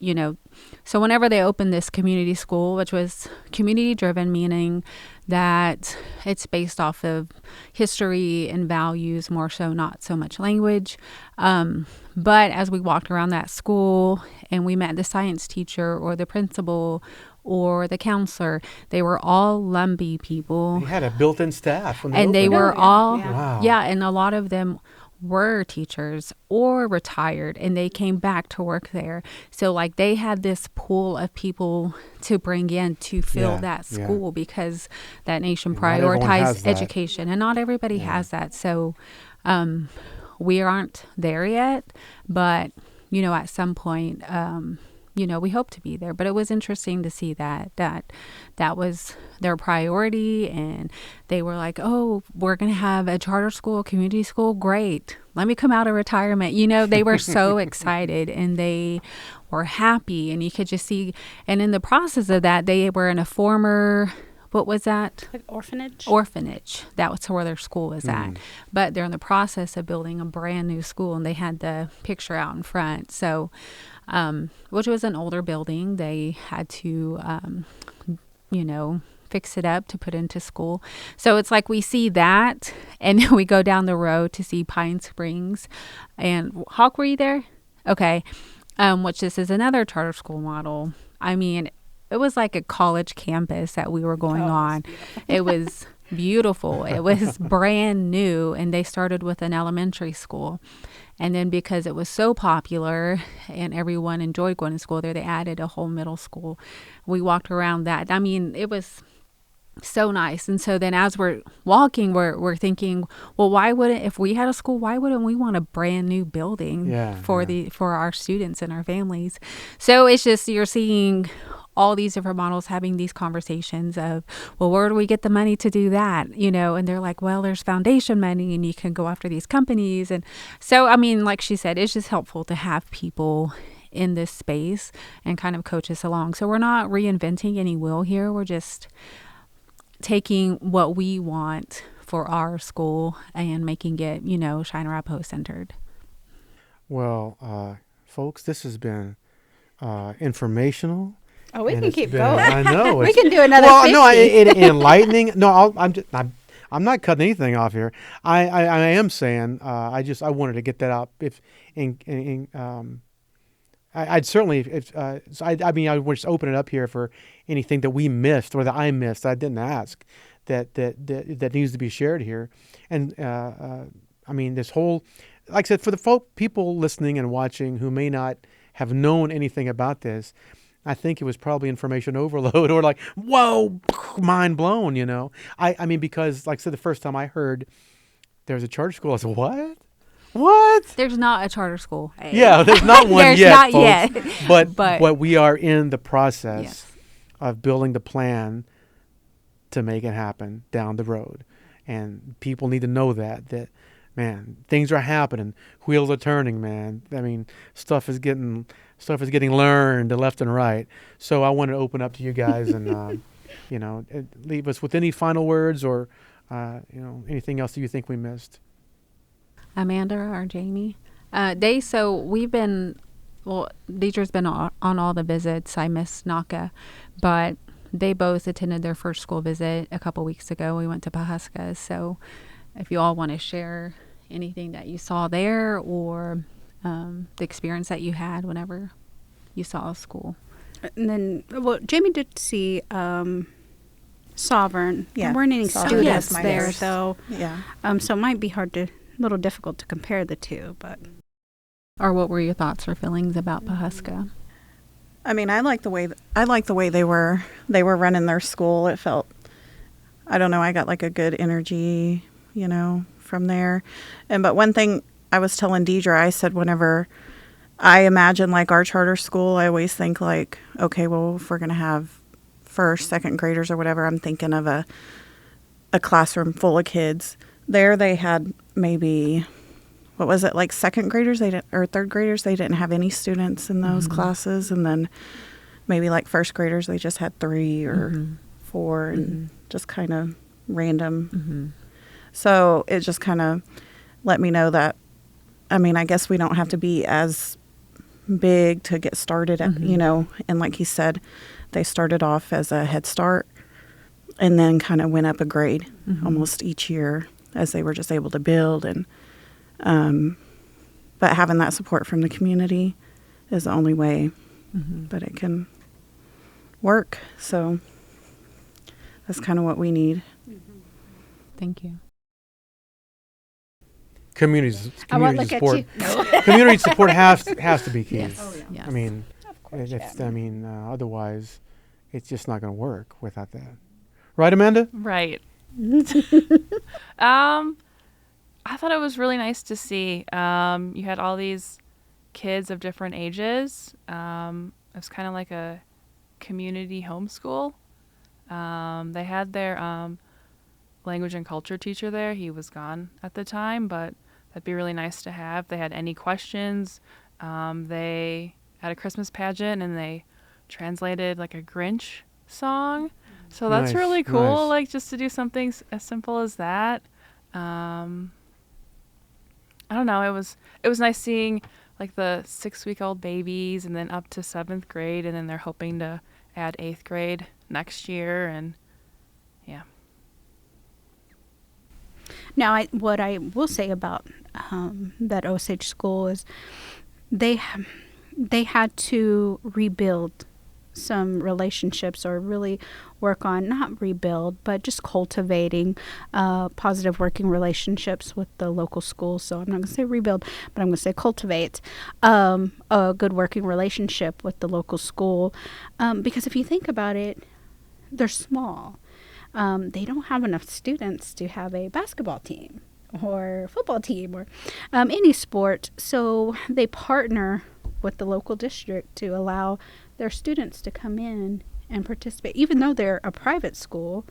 so whenever they opened this community school, which was community driven, meaning that it's based off of history and values more so, not so much language. But as we walked around that school and we met the science teacher or the principal or the counselor, they were all Lumbee people. They had a built-in staff. And they were all, Wow. and a lot of them were teachers or retired, and they came back to work there. So like they had this pool of people to bring in to fill that school because that nation prioritized education, and not everybody has that. So we aren't there yet, but at some point we hope to be there. But it was interesting to see that was their priority, and they were like, oh, we're going to have a charter school, community school. Great. Let me come out of retirement. They were so excited, and they were happy, and you could just see. And in the process of that, they were in a former, what was that? Like orphanage. That was where their school was at. But they're in the process of building a brand new school, and they had the picture out in front. So, which was an older building. They had to, fix it up to put into school. So it's like we see that, and then we go down the road to see Pine Springs. And Hawk, were you there? Okay. Which this is another charter school model. I mean, it was like a college campus that we were going on. It was beautiful. It was brand new, and they started with an elementary school. And then because it was so popular and everyone enjoyed going to school there, they added a whole middle school. We walked around that. I mean, it was so nice. And so then as we're walking, we're thinking, well, if we had a school, why wouldn't we want a brand new building for our students and our families? So it's just, you're seeing all these different models having these conversations of, well, where do we get the money to do that? And they're like, well, there's foundation money and you can go after these companies. And so, I mean, like she said, it's just helpful to have people in this space and kind of coach us along. So we're not reinventing any wheel here. We're just taking what we want for our school and making it, Cheyenne and Arapaho centered. Well, folks, this has been informational. Oh, we can keep going. I know. We can do another 50. No, enlightening. No, I'm not cutting anything off here. I am saying, I wanted to get that out. I'd certainly, I would just open it up here for anything that we missed or that I missed, I didn't ask, that needs to be shared here. And, this whole, like I said, for the people listening and watching who may not have known anything about this, I think it was probably information overload or like, whoa, mind blown, because like I said, the first time I heard there was a charter school, I said, what? There's not a charter school. Yeah, there's not one there's yet, not folks. Yet. But we are in the process yes. of building the plan to make it happen down the road. And people need to know that, man, things are happening. Wheels are turning, man. I mean, stuff is getting learned left and right. So I want to open up to you guys and, leave us with any final words or, anything else that you think we missed. Amanda or Jamie? Deidre's been on all the visits. I missed NACA, but they both attended their first school visit a couple weeks ago. We went to Pawhuska. So if you all want to share anything that you saw there or the experience that you had whenever you saw a school. And then, Jamie did see Sovereign. Yeah. There weren't any students there, first. so so it might be a little difficult to compare the two. But or what were your thoughts or feelings about Pawhuska? I mean, I like the way they were running their school. It felt, I don't know, I got like a good energy, from there. But one thing I was telling Diedra, I said whenever I imagine like our charter school, I always think like, okay, well, if we're going to have first, second graders or whatever, I'm thinking of a classroom full of kids. There they had maybe, what was it, like second graders or third graders, they didn't have any students in those classes. And then maybe like first graders, they just had 3 or 4 and just kind of random. So it just kind of let me know that, I guess we don't have to be as big to get started at, and like he said, they started off as a Head Start and then kind of went up a grade almost each year as they were just able to build. And but having that support from the community is the only way that it can work. So that's kind of what we need. Thank you. Community support. At you. Community support has to be key. Yes. Oh, yeah. Yes. I mean, Of course, otherwise, it's just not going to work without that. Right, Amanda? Right. I thought it was really nice to see. You had all these kids of different ages. It was kind of like a community homeschool. They had their language and culture teacher there. He was gone at the time, but that'd be really nice to have. They had any questions. They had a Christmas pageant and they translated like a Grinch song. So that's Nice, really cool, nice. like just to do something as simple as that. I don't know, it was nice seeing like the 6-week-old babies and then up to 7th grade, and then they're hoping to add 8th grade next year, and yeah. Now, what I will say about that Osage school is they had to rebuild some relationships, or really work on, not rebuild, but just cultivating positive working relationships with the local schools. So I'm not going to say rebuild, but I'm going to say cultivate a good working relationship with the local school. Because if you think about it, they're small. They don't have enough students to have a basketball team or football team or any sport. So they partner with the local district to allow their students to come in and participate. Even though they're a private school,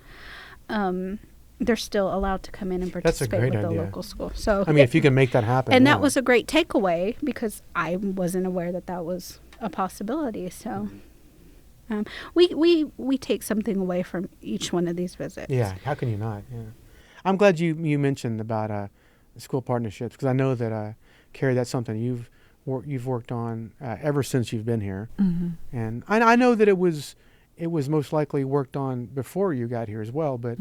they're still allowed to come in and participate with the local school. So I mean, if you can make that happen. And that was a great takeaway, because I wasn't aware that that was a possibility. So we take something away from each one of these visits. Yeah, how can you not? Yeah, I'm glad you mentioned about school partnerships, because I know that Carrie, that's something you've worked on ever since you've been here, and I know that it was most likely worked on before you got here as well, but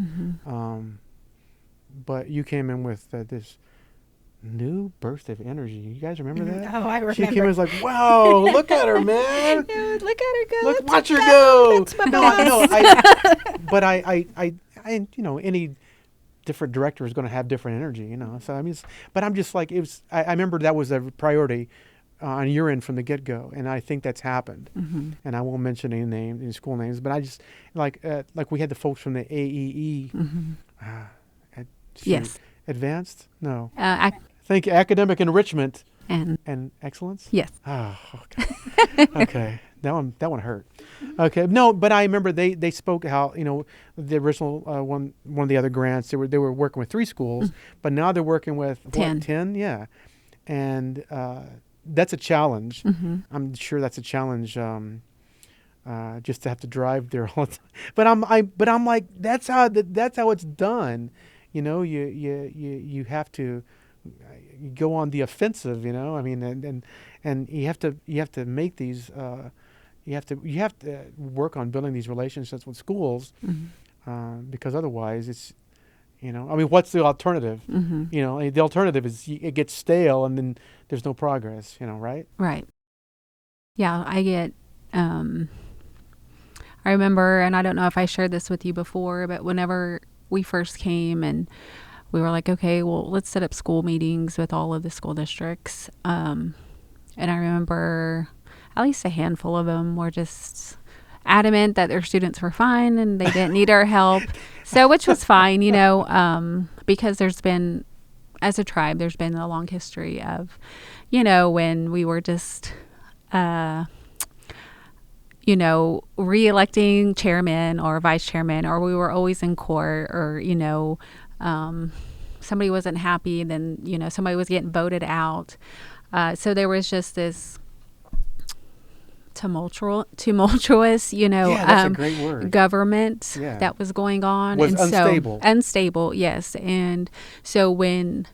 but you came in with this new burst of energy. You guys remember that? Oh, I remember. She came in and was like, "Wow, look at her, man! Yeah, look at her go! Look, watch her go!" That's my boss. I you know, any different director is going to have different energy, you know. So I mean, but I'm just like, it was. I remember that was a priority on your end from the get-go, and I think that's happened. And I won't mention any school names, but I just like we had the folks from the AEE. Yes. Advanced? No. Think academic enrichment and excellence. Yes. Oh, okay. Okay. That one hurt. Okay. No, but I remember they spoke how, you know, the original one of the other grants, they were working with 3 schools, but now they're working with 10? Yeah. And that's a challenge. I'm sure that's a challenge, just to have to drive there all the time. But I'm like, that's how it's done. You know, you have to go on the offensive. You know, I mean, and you have to make these. You have to work on building these relationships with schools, because otherwise it's, you know, I mean, what's the alternative? You know, the alternative is it gets stale and then there's no progress. You know, right? Right. Yeah, I get. I remember, and I don't know if I shared this with you before, but whenever we first came and we were like, okay, well, let's set up school meetings with all of the school districts. And I remember at least a handful of them were just adamant that their students were fine and they didn't need our help. So, which was fine, you know, because there's been, as a tribe, there's been a long history of, you know, when we were just, you know, re-electing chairman or vice chairman, or we were always in court, or, you know, somebody wasn't happy, then, you know, somebody was getting voted out. So there was just this tumultuous, you know, that's a great word. Government that was going on. Was unstable. Unstable, yes. And so when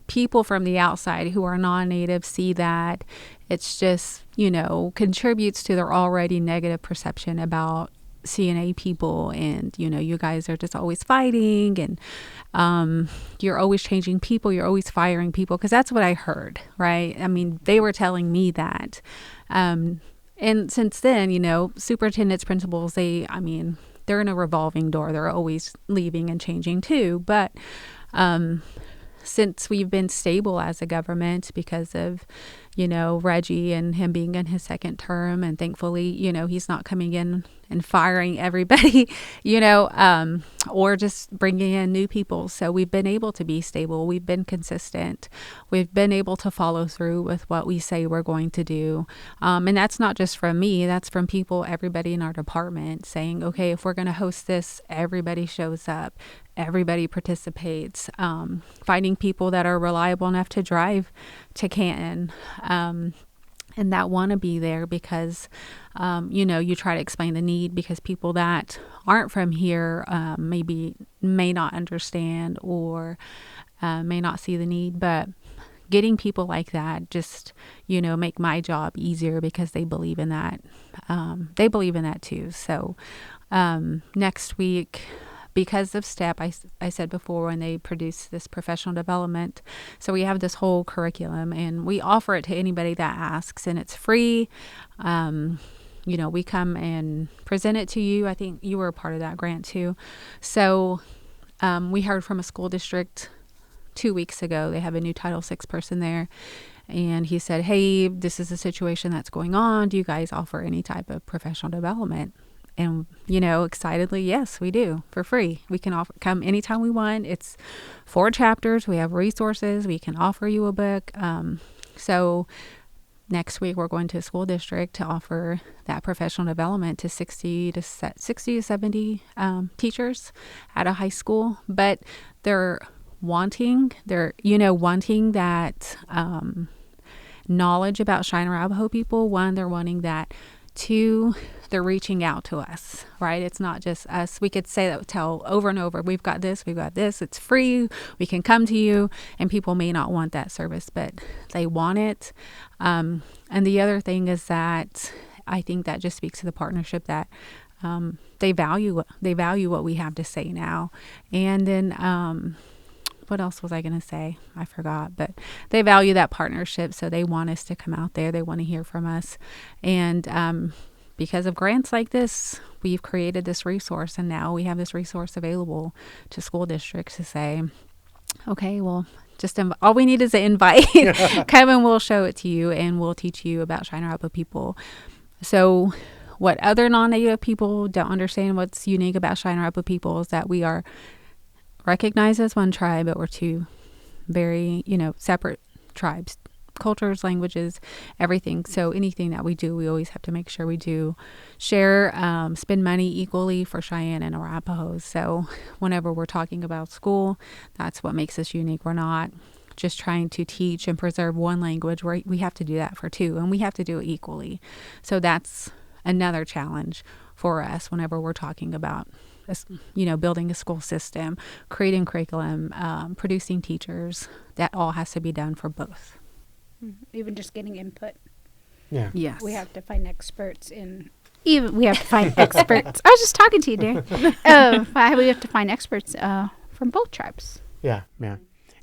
people from the outside who are non-native see that, it's just, you know, contributes to their already negative perception about CNA people, and, you know, you guys are just always fighting, and you're always changing people, you're always firing people, because that's what I heard, right? I mean, they were telling me that. And since then, you know, superintendents, principals, they're in a revolving door. They're always leaving and changing too. But since we've been stable as a government because of, you know, Reggie and him being in his second term, and thankfully, you know, he's not coming in and firing everybody, you know, or just bringing in new people. So we've been able to be stable. We've been consistent. We've been able to follow through with what we say we're going to do. And that's not just from me. That's from people, everybody in our department, saying, okay, if we're going to host this, everybody shows up. Everybody participates. Finding people that are reliable enough to drive to Canton, and that want to be there because, you know, you try to explain the need, because people that aren't from here may not understand, or may not see the need. But getting people like that just, you know, make my job easier, because they believe in that. They believe in that too. So next week, because of S.T.E.P, I said before, when they produce this professional development, so we have this whole curriculum, and we offer it to anybody that asks, and it's free. You we come and present it to you. I think you were a part of that grant too. So we heard from a school district 2 weeks ago. They have a new Title VI person there. And he said, hey, this is a situation that's going on. Do you guys offer any type of professional development? And, excitedly, yes, we do, for free. We can come anytime we want. It's 4 chapters. We have resources. We can offer you a book. So next week, we're going to a school district to offer that professional development to 60 to 70 teachers at a high school. But they're wanting that knowledge about Cheyenne and Arapaho people. 1, they're wanting that. 2, they're reaching out to us, right? It's not just us. We could tell over and over, we've got this, it's free, we can come to you, and people may not want that service, but they want it. And the other thing is that I think that just speaks to the partnership that they value what we have to say now. And then what else was I going to say? I forgot, but they value that partnership. So they want us to come out there. They want to hear from us. And because of grants like this, we've created this resource. And now we have this resource available to school districts to say, okay, well, just all we need is an invite. Come and we'll show it to you, and we'll teach you about Cheyenne and Arapaho people. So what other non-Native people don't understand, what's unique about Cheyenne and Arapaho people, is that we are recognized as one tribe, but we're 2 very, separate tribes, cultures, languages, everything. So anything that we do, we always have to make sure we do share, spend money equally for Cheyenne and Arapaho. So whenever we're talking about school, that's what makes us unique. We're not just trying to teach and preserve one language. We have to do that for 2, and we have to do it equally. So that's another challenge for us whenever we're talking about building a school system, creating curriculum, producing teachers. That all has to be done for both. Even just getting input. Yeah. Yes. We have to find experts we have to find experts. I was just talking to you, dear. We have to find experts from both tribes. Yeah.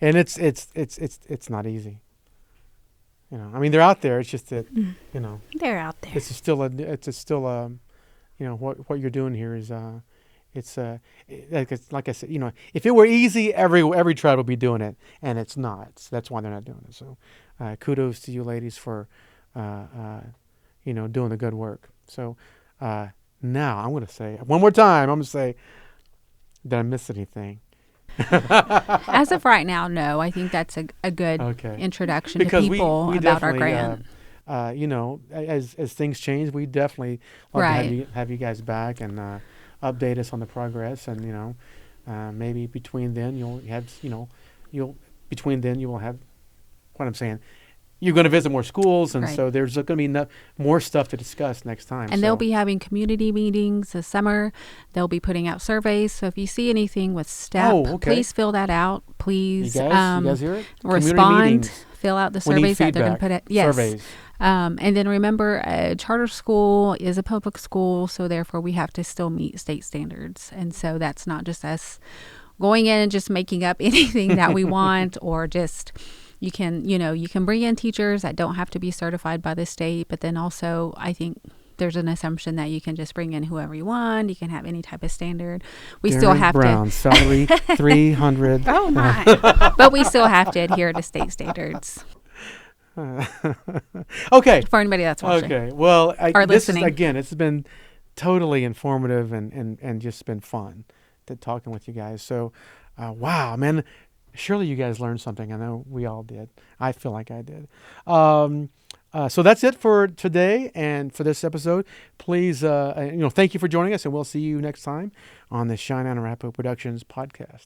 And it's not easy. They're out there. It's just that, They're out there. It's still what you're doing here is, like I said, if it were easy, every tribe would be doing it, and it's not. So that's why they're not doing it. So, kudos to you ladies for, doing the good work. So, now I'm going to say one more time. I'm going to say, did I miss anything? As of right now, no. I think that's a good introduction because to people about our grant. As things change, we definitely love to have you guys back and update us on the progress, and maybe between then you will have what I'm saying. You're going to visit more schools, and so there's going to be more stuff to discuss next time. And they'll be having community meetings this summer. They'll be putting out surveys. So if you see anything with S.T.E.P, please fill that out. Please, you guys hear it? Respond. Fill out the surveys that they're going to put out. Yes. Surveys. And then remember, a charter school is a public school, so therefore we have to still meet state standards. And so that's not just us going in and just making up anything that we want, or just you can bring in teachers that don't have to be certified by the state. But then also, I think there's an assumption that you can just bring in whoever you want. You can have any type of standard. We still have Brown, salary $300. Oh my! But we still have to adhere to state standards. Okay. For anybody that's watching. Okay. Well, listening. It's been totally informative and just been fun talking with you guys. So, wow, man, surely you guys learned something. I know we all did. I feel like I did. So that's it for today and for this episode. Please, thank you for joining us, and we'll see you next time on the Cheyenne and Arapaho Productions podcast.